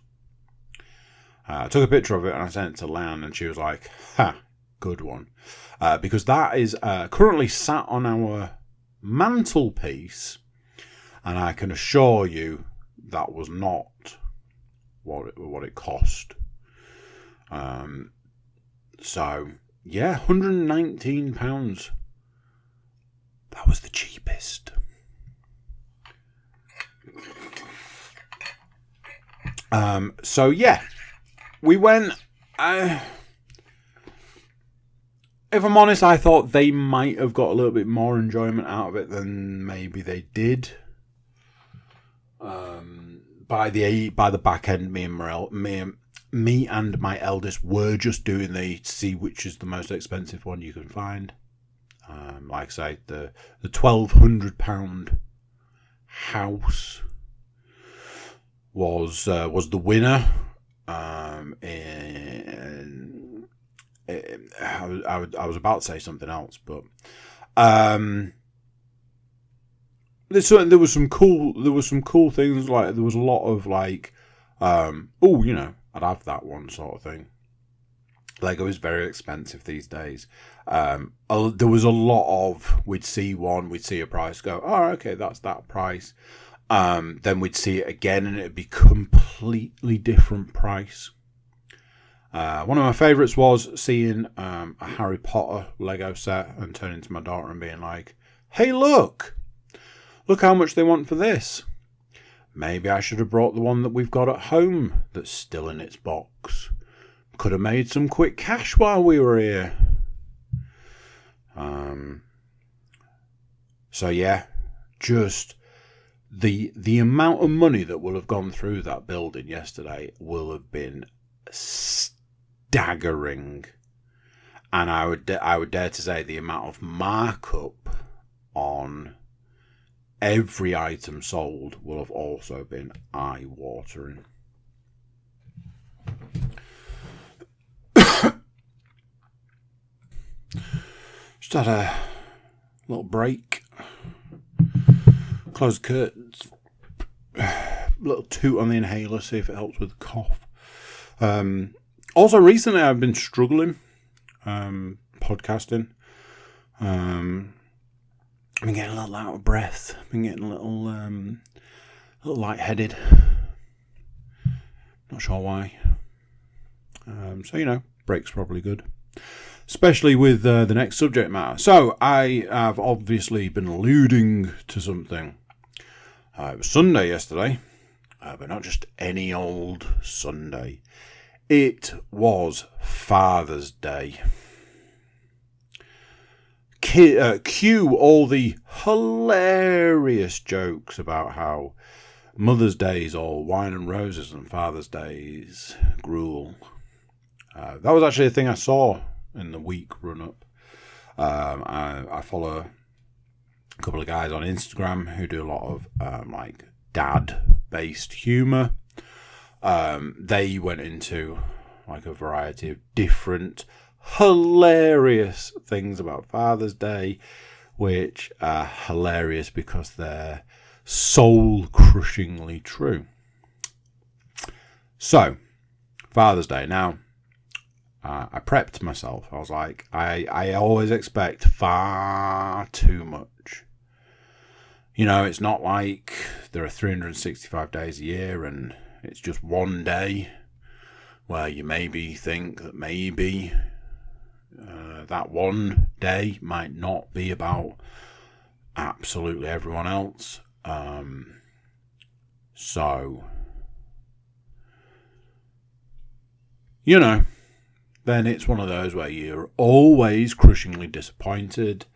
I took a picture of it and I sent it to Lan, and she was like, "Ha, good one," because that is currently sat on our mantelpiece, and I can assure you that was not what it cost. So yeah, £119. That was the cheapest. So yeah, we went. If I'm honest, I thought they might have got a little bit more enjoyment out of it than maybe they did. By the back end, me and my eldest were just doing the see which is the most expensive one you can find. Like I say, the £1,200 house was the winner. I was about to say something else, but there was some cool things. Like there was a lot of like, I'd have that one sort of thing. Lego is very expensive these days. There was a lot of, we'd see one, we'd see a price, go, oh, okay, that's that price. Then we'd see it again and it'd be completely different price. One of my favourites was seeing a Harry Potter Lego set and turning to my daughter and being like, hey, look how much they want for this. Maybe I should have brought the one that we've got at home that's still in its box. Could have made some quick cash while we were here. So yeah, just the amount of money that will have gone through that building yesterday will have been staggering, and I would dare to say the amount of markup on every item sold will have also been eye-watering. Just had a little break. Close the curtains. Little toot on the inhaler, see if it helps with the cough. Also, recently I've been struggling podcasting. I've been getting a little out of breath. I've been getting a little lightheaded. Not sure why. So, break's probably good. Especially with the next subject matter. So, I have obviously been alluding to something. It was Sunday yesterday. But not just any old Sunday. It was Father's Day. Cue all the hilarious jokes about how Mother's Day is all wine and roses and Father's Day is gruel. That was actually a thing I saw in the week run-up. I follow a couple of guys on Instagram who do a lot of dad-based humour. They went into like a variety of different hilarious things about Father's Day, which are hilarious because they're soul-crushingly true. So, Father's Day. Now, I prepped myself. I was like, I always expect far too much. It's not like there are 365 days a year and it's just one day where you maybe think that maybe that one day might not be about absolutely everyone else. So then it's one of those where you're always crushingly disappointed.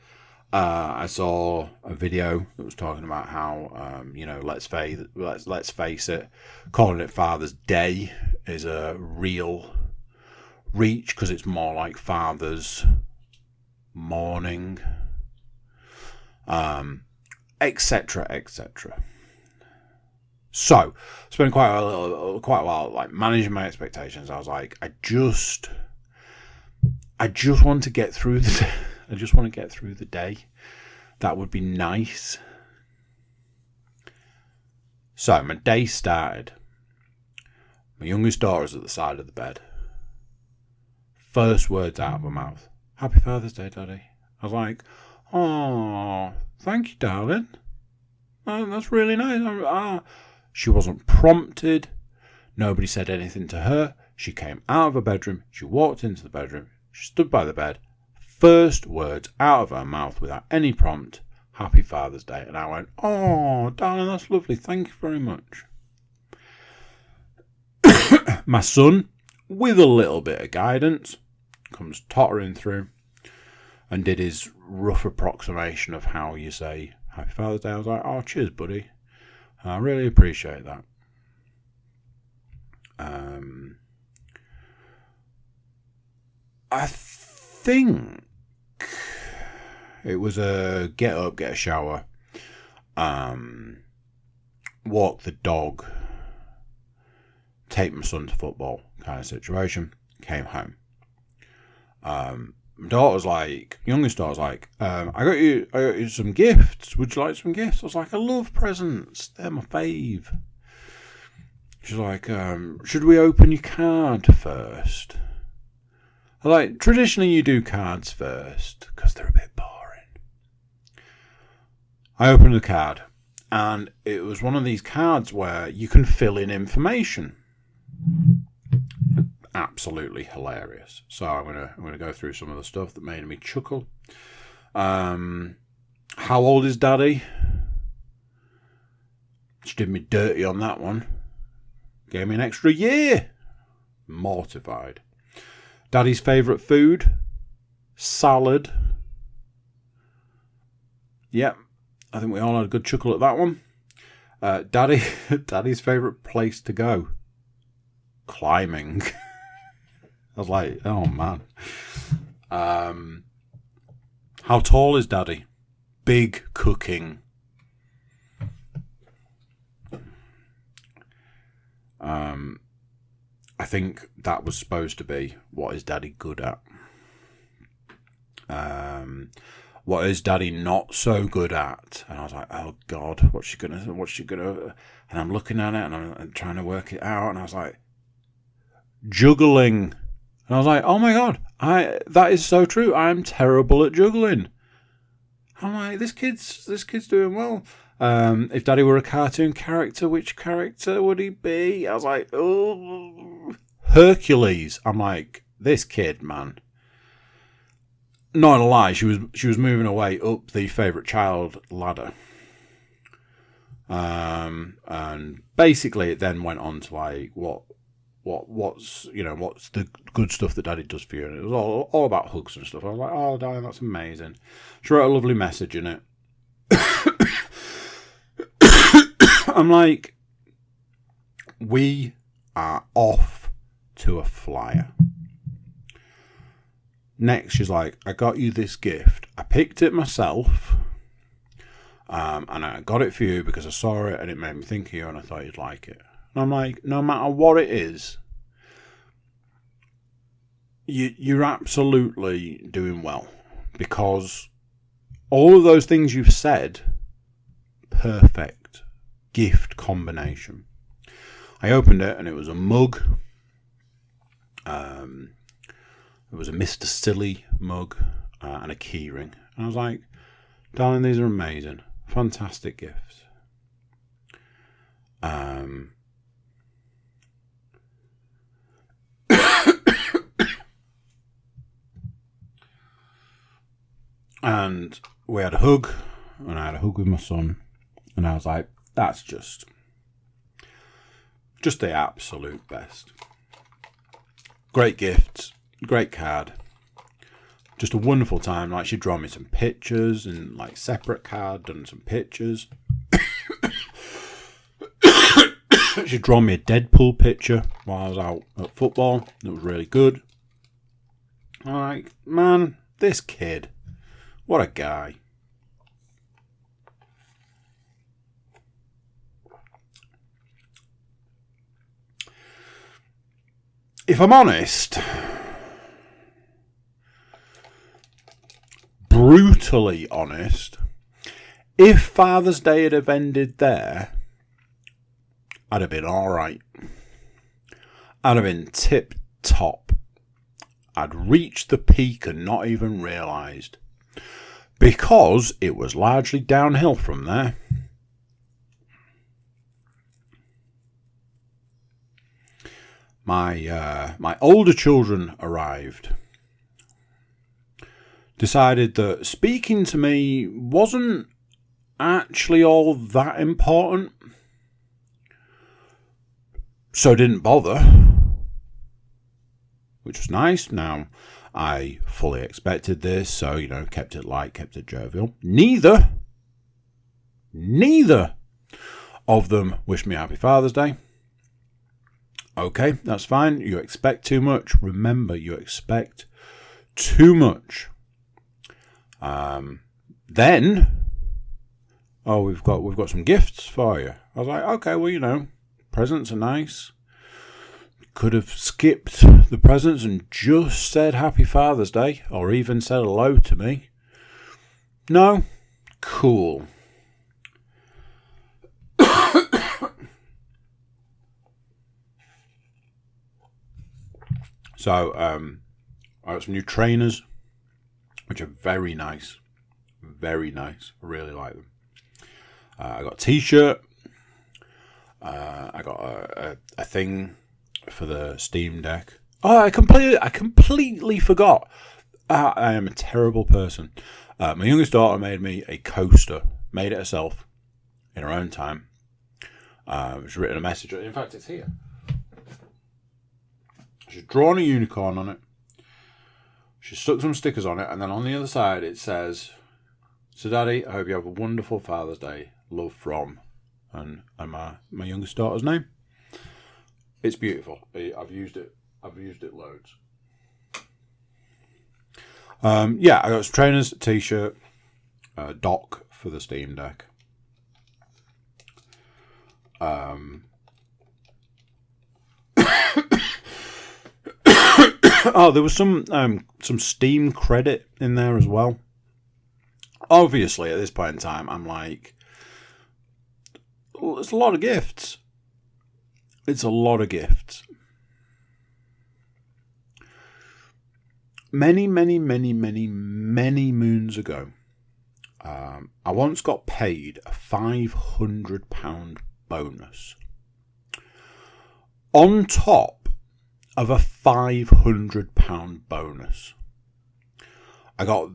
I saw a video that was talking about how, let's face it, calling it Father's Day is a real reach because it's more like Father's morning, etc., etc. So, spent quite a while like managing my expectations. I was like, I just want to get through the. I just want to get through the day. That would be nice. So my day started. My youngest daughter's at the side of the bed. First words out of her mouth: "Happy Father's Day, Daddy." I was like, "Oh, thank you, darling. Oh, that's really nice." She wasn't prompted. Nobody said anything to her. She came out of her bedroom. She walked into the bedroom. She stood by the bed. First words out of her mouth without any prompt: "Happy Father's Day." And I went, "Oh, darling, that's lovely. Thank you very much." My son, with a little bit of guidance, comes tottering through and did his rough approximation of how you say Happy Father's Day. I was like, "Oh, cheers, buddy. I really appreciate that." I think it was a get up, get a shower, walk the dog, take my son to football kind of situation. Came home. My daughter's like, youngest daughter's like, I got you some gifts. Would you like some gifts? I was like, I love presents. They're my fave. She's like, should we open your card first? I was like, traditionally you do cards first because they're a bit boring. I opened the card and it was one of these cards where you can fill in information. Absolutely hilarious. So I'm gonna go through some of the stuff that made me chuckle. How old is Daddy? She did me dirty on that one. Gave me an extra year. Mortified. Daddy's favourite food? Salad. Yep, I think we all had a good chuckle at that one. Daddy's favourite place to go? Climbing. I was like, oh man. How tall is Daddy? Big cooking. I think that was supposed to be what is Daddy good at. What is Daddy not so good at? And I was like, oh God, what's she gonna? And I'm looking at it and I'm trying to work it out. And I was like, juggling. And I was like, oh my God, that is so true. I'm terrible at juggling. I'm like, this kid's doing well. If Daddy were a cartoon character, which character would he be? I was like, oh, Hercules. I'm like, this kid, man. Not gonna lie, she was moving her way up the favourite child ladder. And basically it then went on to like what's the good stuff that Daddy does for you, and it was all about hugs and stuff. I was like, oh darling, that's amazing. She wrote a lovely message in it. I'm like, we are off to a flyer. Next, she's like, I got you this gift. I picked it myself, and I got it for you because I saw it and it made me think of you and I thought you'd like it. And I'm like, no matter what it is, you're absolutely doing well, because all of those things you've said, perfect gift combination. I opened it and it was a mug. It was a Mr. Silly mug and a keyring. And I was like, darling, these are amazing. Fantastic gifts. And we had a hug, and I had a hug with my son, and I was like, that's just the absolute best. great gifts, great card. Just a wonderful time. Like, she'd drawn me some pictures and like separate card, done some pictures. She'd drawn me a Deadpool picture while I was out at football. It was really good. I'm like, man, this kid, what a guy. If I'm honest, brutally honest, if Father's Day had have ended there, I'd have been alright. I'd have been tip top. I'd reached the peak and not even realised. Because it was largely downhill from there. My older children arrived. Decided that speaking to me wasn't actually all that important. So didn't bother. Which was nice. Now, I fully expected this, so, kept it light, kept it jovial. Neither of them wished me Happy Father's Day. Okay, that's fine. You expect too much. Remember, you expect too much. Then, we've got some gifts for you. I was like, okay, well, presents are nice. Could have skipped the presents and just said Happy Father's Day, or even said hello to me. No? Cool. So, I got some new trainers, which are very nice. Very nice. I really like them. I got a t-shirt. I got a thing for the Steam Deck. Oh, I completely forgot. I am a terrible person. My youngest daughter made me a coaster. Made it herself in her own time. She's written a message. In fact, it's here. She's drawn a unicorn on it. She stuck some stickers on it, and then on the other side it says, "So, Daddy, I hope you have a wonderful Father's Day. Love from," and my youngest daughter's name. It's beautiful. I've used it loads. I got some trainers, a t-shirt, a dock for the Steam Deck. There was some Steam credit in there as well. Obviously, at this point in time, I'm like, it's a lot of gifts. It's a lot of gifts. Many, many, many, many, many moons ago, I once got paid a £500 bonus. On top of a £500 bonus. I got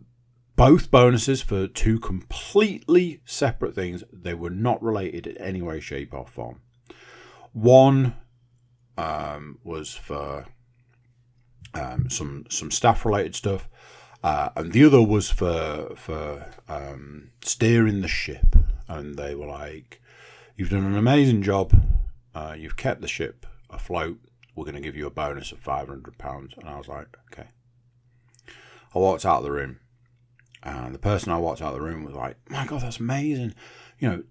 both bonuses for two completely separate things. They were not related in any way, shape or form. One was for some staff related stuff, and the other was for steering the ship. And they were like, "You've done an amazing job. You've kept the ship afloat. We're going to give you a bonus of £500. And I was like, okay. I walked out of the room, and the person I walked out of the room was like, "My God, that's amazing.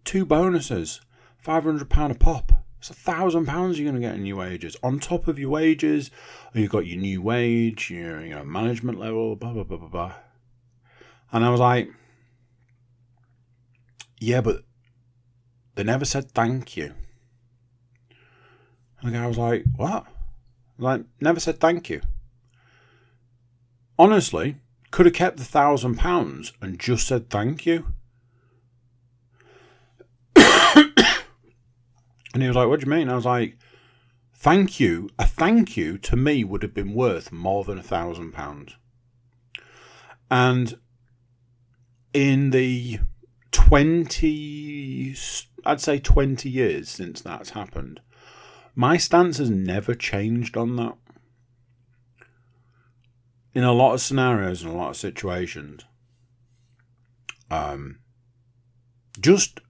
Two bonuses, £500 a pop. It's £1,000 you're going to get in your wages. On top of your wages, you've got your new wage, your management level, blah, blah, blah, blah, blah." And I was like, yeah, but they never said thank you. And the guy was like, what? Like, never said thank you. Honestly, could have kept the £1,000 and just said thank you. And he was like, "What do you mean?" I was like, "Thank you. A thank you to me would have been worth more than £1,000. And in the 20 years since that's happened, my stance has never changed on that. in a lot of scenarios and a lot of situations, just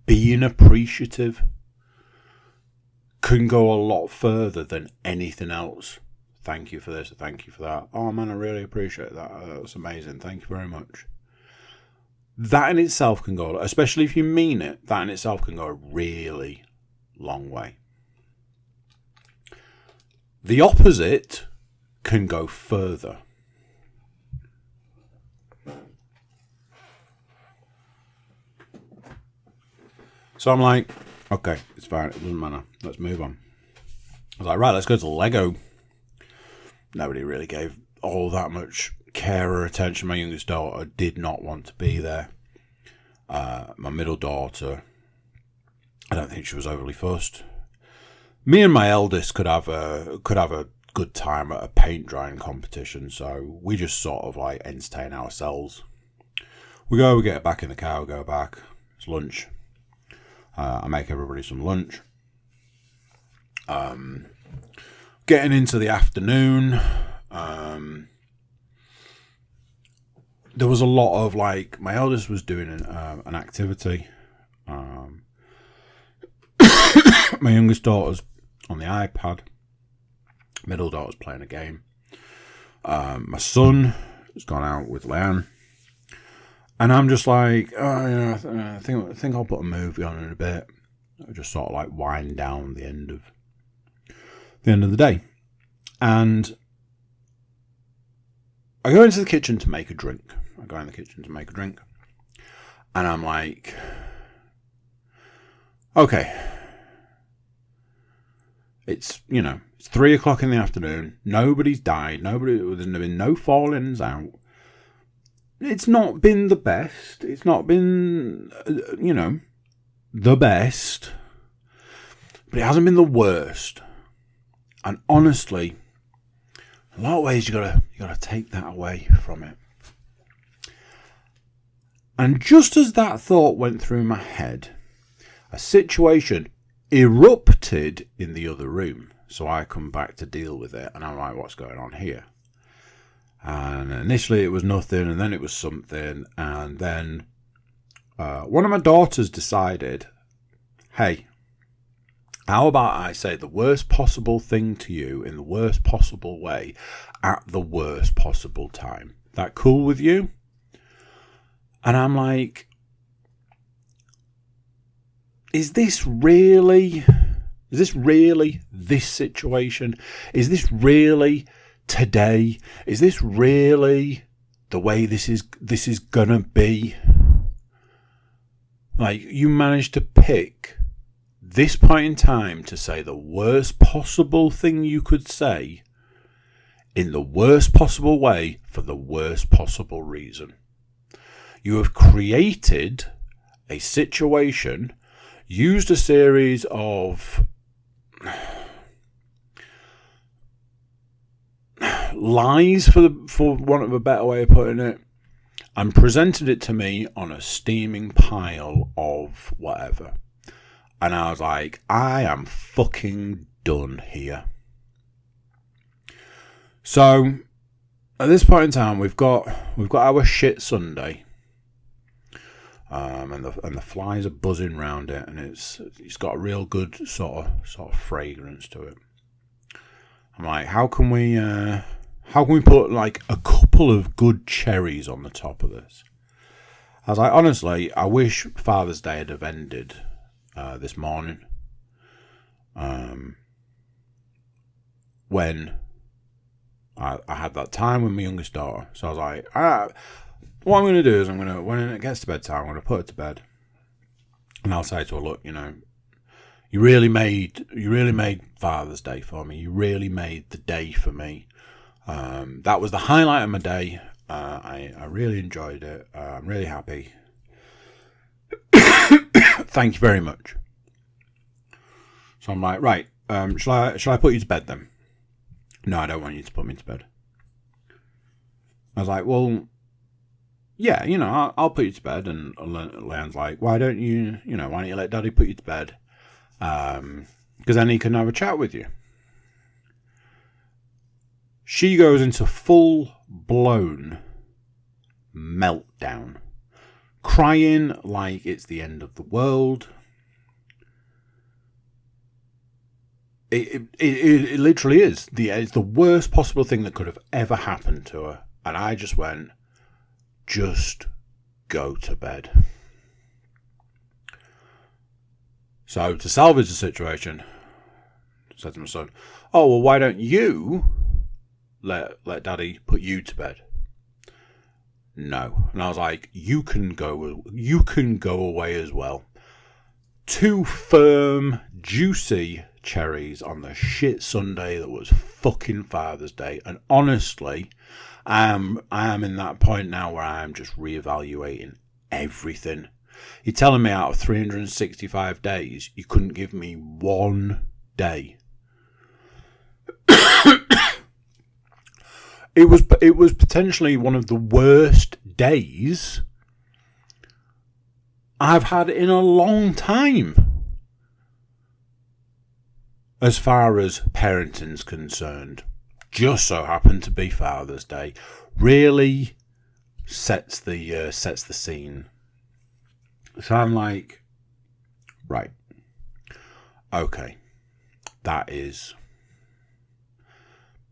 being appreciative can go a lot further than anything else. Thank you for this, thank you for that. Oh man, I really appreciate that. That's amazing. Thank you very much. That in itself can go, especially if you mean it, that in itself can go a really long way. The opposite can go further. So I'm like, okay, it's fine, it doesn't matter. Let's move on. I was like, right, let's go to Lego. Nobody really gave all that much care or attention. My youngest daughter did not want to be there. My middle daughter, I don't think she was overly fussed. Me and my eldest could have a good time at a paint drying competition, so we just sort of like entertain ourselves. We get back in the car, we go back. It's lunch. I make everybody some lunch. Getting into the afternoon, there was a lot of like, my eldest was doing an activity. My youngest daughter's on the iPad. Middle daughter's playing a game. My son has gone out with Leanne. And I'm just like, I think I'll put a movie on in a bit. I'll just sort of like wind down the end of the day. And I go into the kitchen to make a drink. And I'm like, okay. It's 3 o'clock in the afternoon. Nobody's died. There's been no fallings out. It's not been the best. It's not been, the best. But it hasn't been the worst. And honestly, in a lot of ways, you gotta take that away from it. And just as that thought went through my head, a situation erupted in the other room. So I come back to deal with it, and I'm like, what's going on here? And initially it was nothing, and then it was something, and then one of my daughters decided, hey, how about I say the worst possible thing to you in the worst possible way at the worst possible time? That cool with you? And I'm like, is this really this situation? Is this really today? Is this really the way this is gonna be? Like, you managed to pick this point in time to say the worst possible thing you could say in the worst possible way for the worst possible reason. You have created a situation, used a series of lies, for want of a better way of putting it, and presented it to me on a steaming pile of whatever. And I was like, I am fucking done here. So at this point in time, we've got our shit Sunday, and the flies are buzzing round it, and it's got a real good sort of fragrance to it. I'm like, how can we put like a couple of good cherries on the top of this? I was like, honestly, I wish Father's Day had have ended this morning, when I had that time with my youngest daughter. So I was like, what I'm going to do is when it gets to bedtime, I'm going to put her to bed, and I'll say to her, look, you really made Father's Day for me. You really made the day for me. That was the highlight of my day. I really enjoyed it. I'm really happy. Thank you very much. So I'm like, right, shall I put you to bed then? No, I don't want you to put me to bed. I was like, well, yeah, I'll put you to bed. And Leanne's like, why don't you let Daddy put you to bed? Because then he can have a chat with you. she goes into full-blown meltdown, crying like it's the end of the world. It literally is. It's the worst possible thing that could have ever happened to her. And I just went, just go to bed. So to salvage the situation, I said to my son, oh, well, why don't you let Daddy put you to bed? No. And I was like, you can go away as well. 2 firm, juicy cherries on the shit Sunday that was fucking Father's Day. And honestly, I am in that point now where I am just reevaluating everything. You're telling me out of 365 days, you couldn't give me 1 day. It was potentially one of the worst days I've had in a long time. As far as parenting's concerned, just so happened to be Father's Day. Really sets the scene. So I'm like, right, okay, that is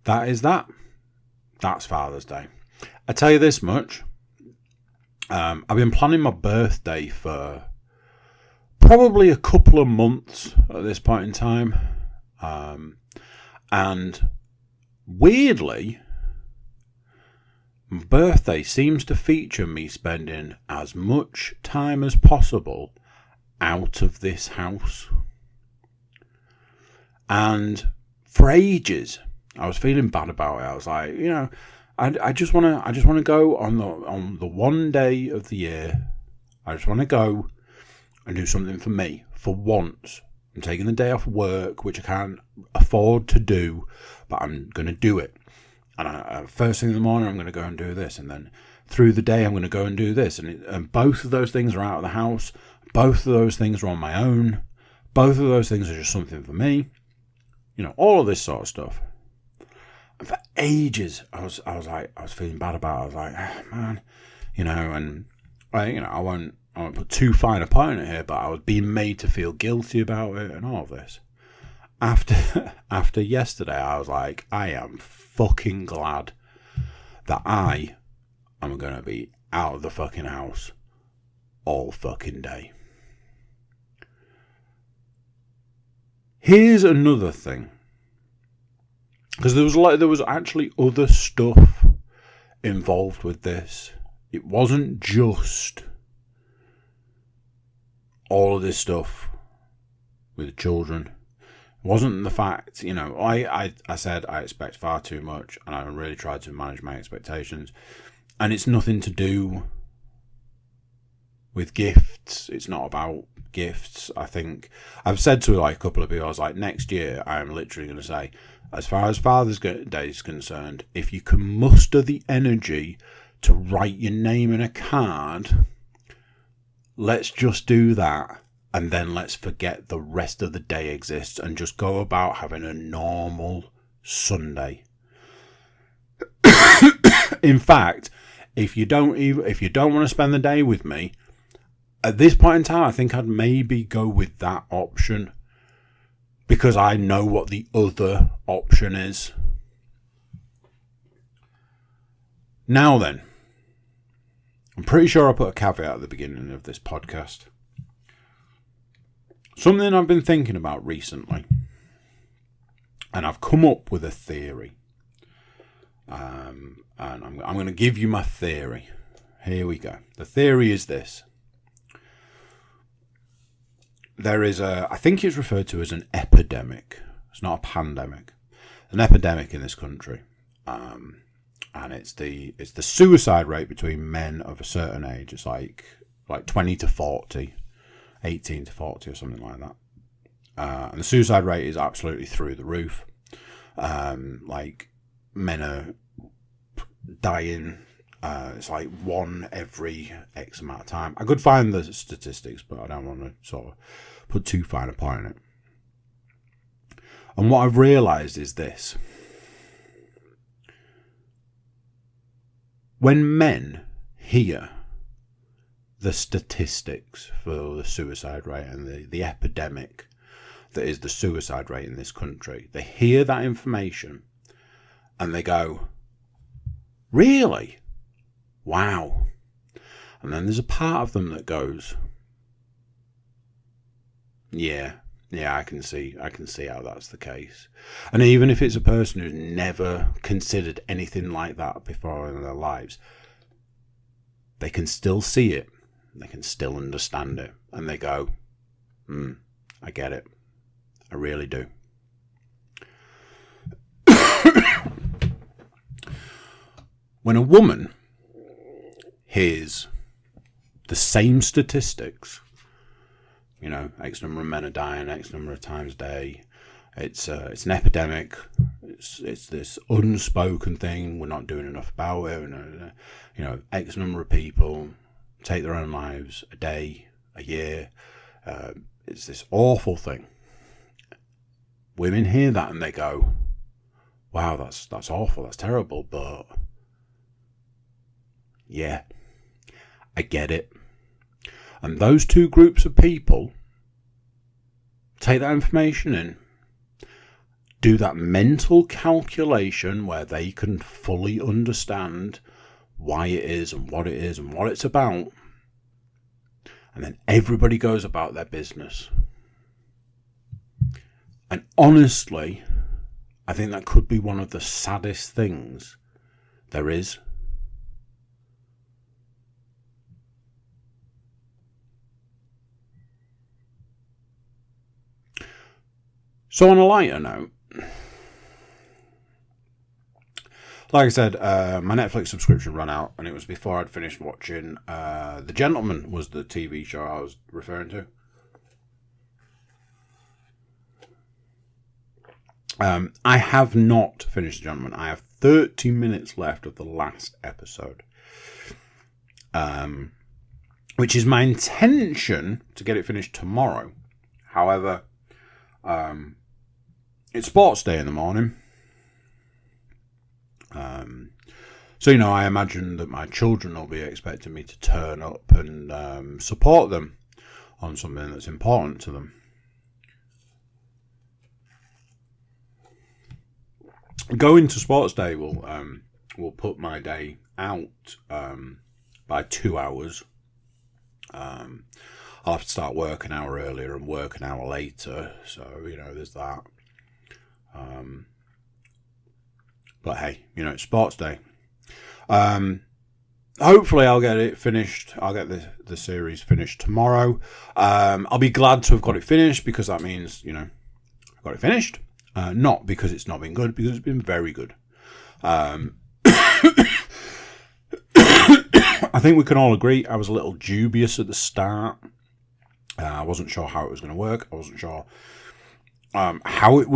that. That's Father's Day. I tell you this much. I've been planning my birthday for probably a couple of months at this point in time. And weirdly, my birthday seems to feature me spending as much time as possible out of this house. And for ages, I was feeling bad about it. I was like, I just want to go on the one day of the year. I just want to go and do something for me for once. I'm taking the day off work, which I can't afford to do, but I'm going to do it. And first thing in the morning, I'm going to go and do this. And then through the day, I'm going to go and do this. And both of those things are out of the house. Both of those things are on my own. Both of those things are just something for me. All of this sort of stuff. And for ages, I was feeling bad about it. I was like, man, and I won't put too fine a point on it here, but I was being made to feel guilty about it and all of this. After yesterday, I was like, I am fucking glad that I am going to be out of the fucking house all fucking day. Here's another thing. Because there was actually other stuff involved with this. It wasn't just all of this stuff with the children. It wasn't the fact, I said I expect far too much, and I really tried to manage my expectations. And it's nothing to do with gifts. It's not about gifts. I think I've said to a couple of people, I was like, next year I am literally going to say, as far as Father's Day is concerned, if you can muster the energy to write your name in a card, let's just do that, and then let's forget the rest of the day exists and just go about having a normal Sunday. In fact, if you don't want to spend the day with me, at this point in time, I think I'd maybe go with that option, because I know what the other option is. Now then, I'm pretty sure I put a caveat at the beginning of this podcast. Something I've been thinking about recently, and I've come up with a theory. And I'm going to give you my theory. Here we go. The theory is this. There is I think it's referred to as an epidemic. It's not a pandemic. An epidemic in this country. And it's the suicide rate between men of a certain age. It's like 20 to 40, 18 to 40 or something like that. And the suicide rate is absolutely through the roof. Men are dying. It's like one every X amount of time. I could find the statistics, but I don't want to sort of put too fine a point on it. And what I've realised is this. When men hear the statistics for the suicide rate and the epidemic that is the suicide rate in this country, they hear that information and they go, really? Wow. And then there's a part of them that goes, yeah, I can see how that's the case. And even if it's a person who's never considered anything like that before in their lives, they can still see it. They can still understand it. And they go, I get it. I really do. When a woman hears the same statistics, you know, X number of men are dying, X number of times a day, it's an epidemic, it's this unspoken thing, we're not doing enough about it, you know, X number of people take their own lives a day, a year, it's this awful thing. Women hear that and they go, wow, that's awful, that's terrible, but yeah, I get it. And those two groups of people take that information in, do that mental calculation where they can fully understand why it is and what it's about, and then everybody goes about their business. And honestly, I think that could be one of the saddest things there is. So on a lighter note, like I said, my Netflix subscription ran out, and it was before I'd finished watching The Gentleman was the TV show I was referring to. I have not finished The Gentleman. I have 30 minutes left of the last episode, which is my intention to get it finished tomorrow. However, it's sports day in the morning. So, you know, I imagine that my children will be expecting me to turn up and support them on something that's important to them. Going to sports day will put my day out by 2 hours. I'll have to start work an hour earlier and work an hour later. So, you know, there's that. But hey, you know, it's sports day. Hopefully I'll get it finished. I'll get the series finished tomorrow. I'll be glad to have got it finished, because that means, you know, I've got it finished. Not because it's not been good, because it's been very good. I think we can all agree I was a little dubious at the start. I wasn't sure how it was going to work. I wasn't sure how it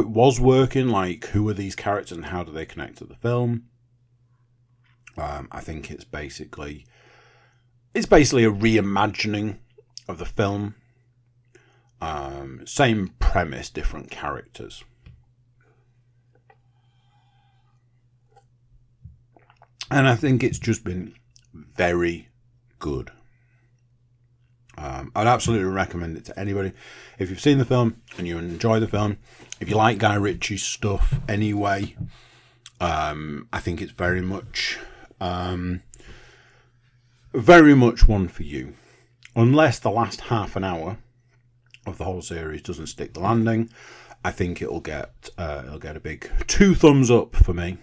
was working. Like, who are these characters and how do they connect to the film? I think it's basically a reimagining of the film. Same premise, different characters. And I think it's just been very good. I'd absolutely recommend it to anybody. If you've seen the film and you enjoy the film, if you like Guy Ritchie's stuff anyway, I think it's very much one for you. Unless the last half an hour of the whole series doesn't stick the landing, I think it'll get a big 2 thumbs up for me.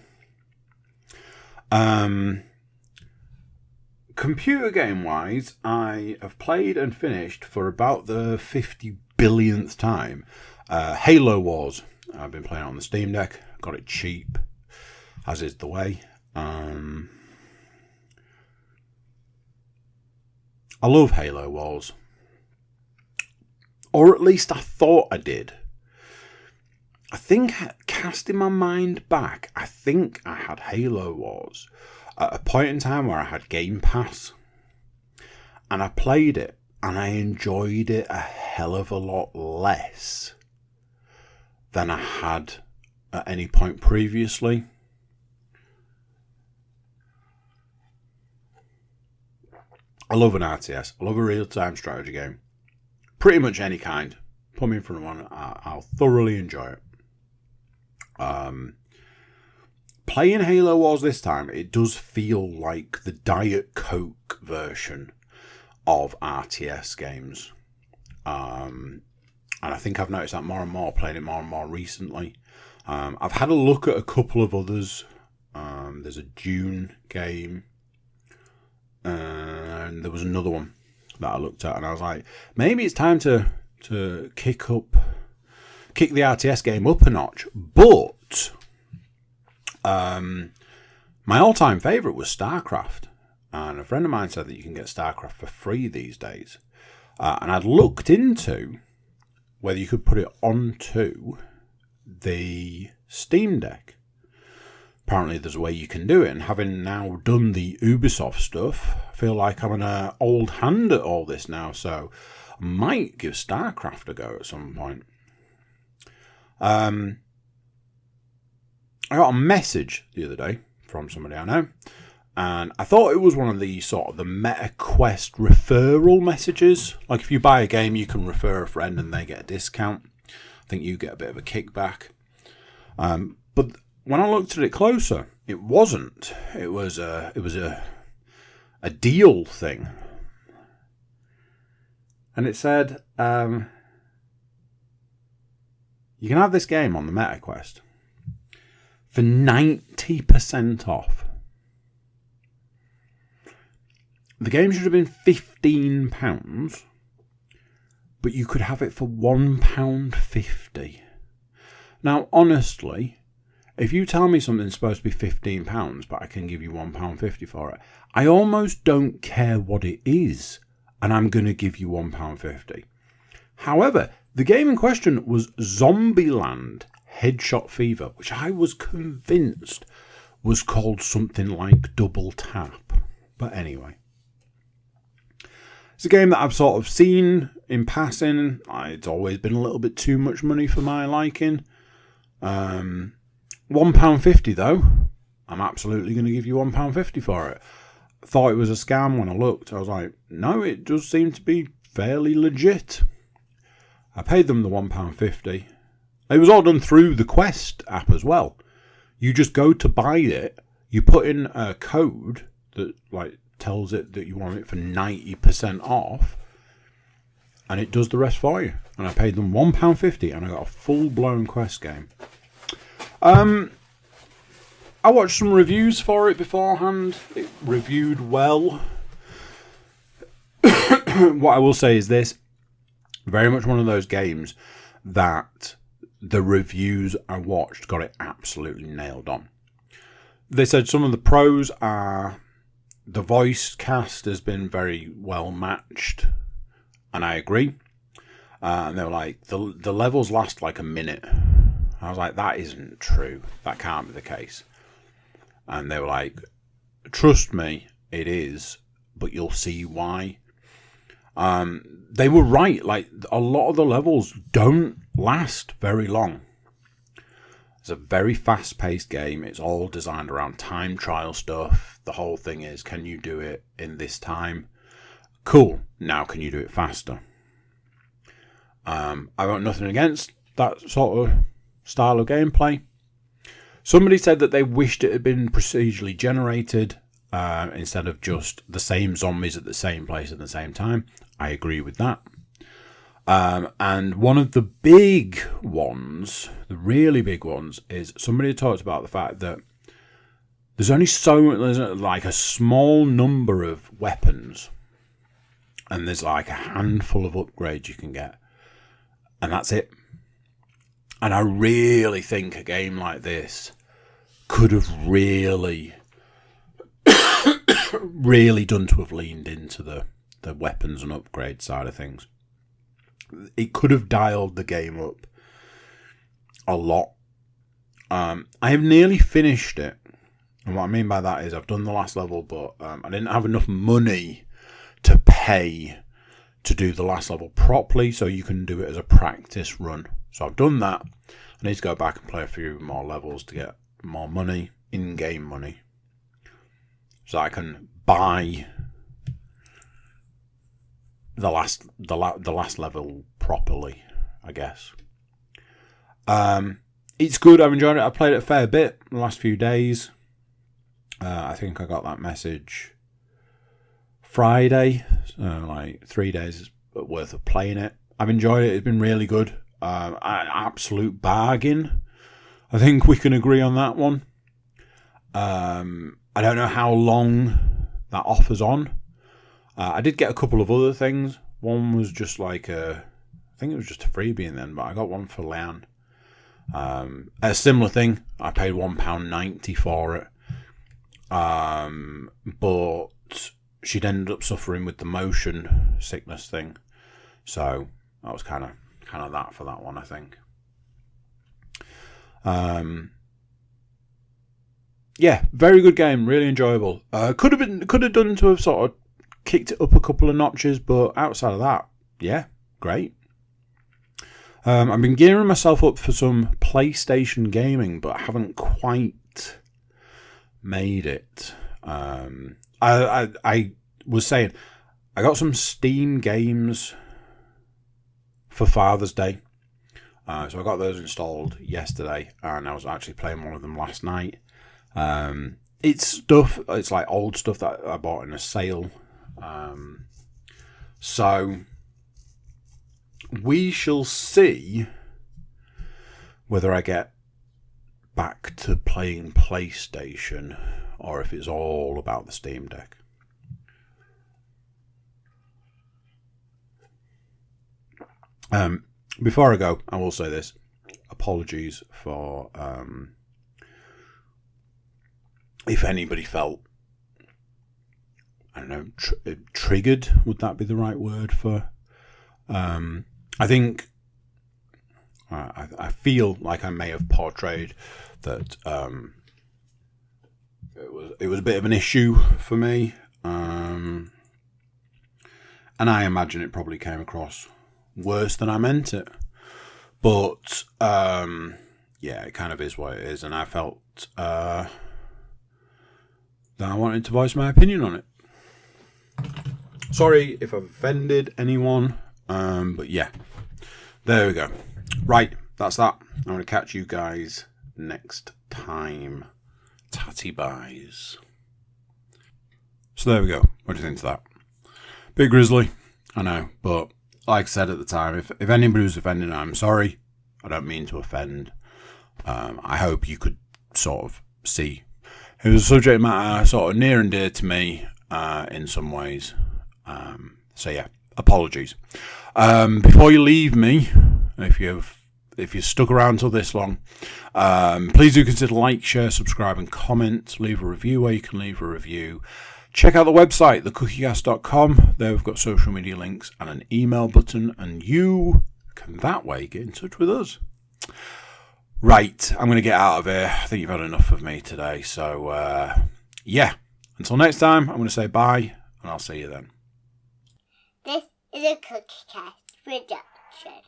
Computer game wise, I have played and finished for about the 50 billionth time Halo Wars. I've been playing it on the Steam Deck, got it cheap, as is the way. I love Halo Wars. Or at least I thought I did. I think, casting my mind back, I think I had Halo Wars at a point in time where I had Game Pass. And I played it, and I enjoyed it a hell of a lot less than I had at any point previously. I love an RTS. I love a real-time strategy game. Pretty much any kind. Put me in front of one, I'll thoroughly enjoy it. Playing Halo Wars this time, it does feel like the Diet Coke version of RTS games. And I think I've noticed that more and more, playing it more and more recently. I've had a look at a couple of others. There's a Dune game. And there was another one that I looked at, and I was like, maybe it's time to kick the RTS game up a notch. But my all-time favourite was StarCraft, and a friend of mine said that you can get StarCraft for free these days. And I'd looked into whether you could put it onto the Steam Deck. Apparently there's a way you can do it, and having now done the Ubisoft stuff, I feel like I'm an old hand at all this now, so I might give StarCraft a go at some point. I got a message the other day from somebody I know, and I thought it was one of the sort of the MetaQuest referral messages. Like if you buy a game, you can refer a friend and they get a discount. I think you get a bit of a kickback. But when I looked at it closer, it wasn't. It was a deal thing, and it said you can have this game on the MetaQuest for 90% off. The game should have been £15, but you could have it for £1.50. Now, honestly, if you tell me something's supposed to be £15, but I can give you £1.50 for it, I almost don't care what it is, and I'm going to give you £1.50. However, the game in question was Zombieland Headshot Fever, which I was convinced was called something like Double Tap. But anyway, it's a game that I've sort of seen in passing. It's always been a little bit too much money for my liking. £1.50 though, I'm absolutely going to give you £1.50 for it. I thought it was a scam when I looked. I was like, no, it does seem to be fairly legit. I paid them the £1.50. It was all done through the Quest app as well. You just go to buy it, you put in a code that like tells it that you want it for 90% off, and it does the rest for you. And I paid them £1.50 and I got a full-blown Quest game. I watched some reviews for it beforehand. It reviewed well. What I will say is this. Very much one of those games that the reviews I watched got it absolutely nailed on. They said some of the pros are the voice cast has been very well matched, and I agree. And they were like, the levels last like a minute. I was like, that isn't true. That can't be the case. And they were like, trust me, it is, but you'll see why. They were right. Like, a lot of the levels don't last very long. It's a very fast-paced game. It's all designed around time trial stuff. The whole thing is, can you do it in this time? Cool. Now can you do it faster? I've got nothing against that sort of style of gameplay. Somebody said that they wished it had been procedurally generated instead of just the same zombies at the same place at the same time. I agree with that. And one of the big ones, the really big ones, is somebody talked about the fact that there's like a small number of weapons, and there's like a handful of upgrades you can get, and that's it. And I really think a game like this could have really done to have leaned into the weapons and upgrade side of things. It could have dialed the game up a lot. I have nearly finished it. And what I mean by that is I've done the last level, but I didn't have enough money to pay to do the last level properly, so you can do it as a practice run. So I've done that. I need to go back and play a few more levels to get more money, in-game money, so I can buy the last level properly, I guess. It's good. I've enjoyed it. I've played it a fair bit the last few days. I think I got that message Friday, so like 3 days worth of playing it. I've enjoyed it. It's been really good. An absolute bargain. I think we can agree on that one. I don't know how long that offer's on. I did get a couple of other things. One was just like I think it was just a freebie in then, but I got one for Leanne. A similar thing. I paid £1.90 for it. But she'd ended up suffering with the motion sickness thing. So that was kind of that for that one, I think. Yeah, very good game, really enjoyable. Could have done to have sort of kicked it up a couple of notches, but outside of that, yeah, great. I've been gearing myself up for some PlayStation gaming, but I haven't quite made it. I was saying I got some Steam games for Father's Day. So I got those installed yesterday, and I was actually playing one of them last night. It's like old stuff that I bought in a sale. So we shall see whether I get back to playing PlayStation or if it's all about the Steam Deck. Before I go, I will say this. Apologies for if anybody felt, I don't know, triggered. Would that be the right word for? I think I feel like I may have portrayed that it was a bit of an issue for me, and I imagine it probably came across worse than I meant it. But yeah, it kind of is what it is, and I felt that I wanted to voice my opinion on it. Sorry if I've offended anyone, but yeah, there we go. Right, that's that. I'm going to catch you guys next time. Tatty buys. So there we go. What do you think of that? Bit grisly, I know, but like I said at the time, if anybody was offended, I'm sorry. I don't mean to offend. I hope you could sort of see it was a subject matter sort of near and dear to me in some ways. So yeah, apologies. Before you leave me, if you've stuck around till this long, please do consider like, share, subscribe, and comment. Leave a review where you can leave a review. Check out the website, thecookiecast.com. There we've got social media links and an email button, and you can that way get in touch with us. Right, I'm going to get out of here. I think you've had enough of me today. So, yeah, until next time, I'm going to say bye, and I'll see you then. This is a Cookie Cast production.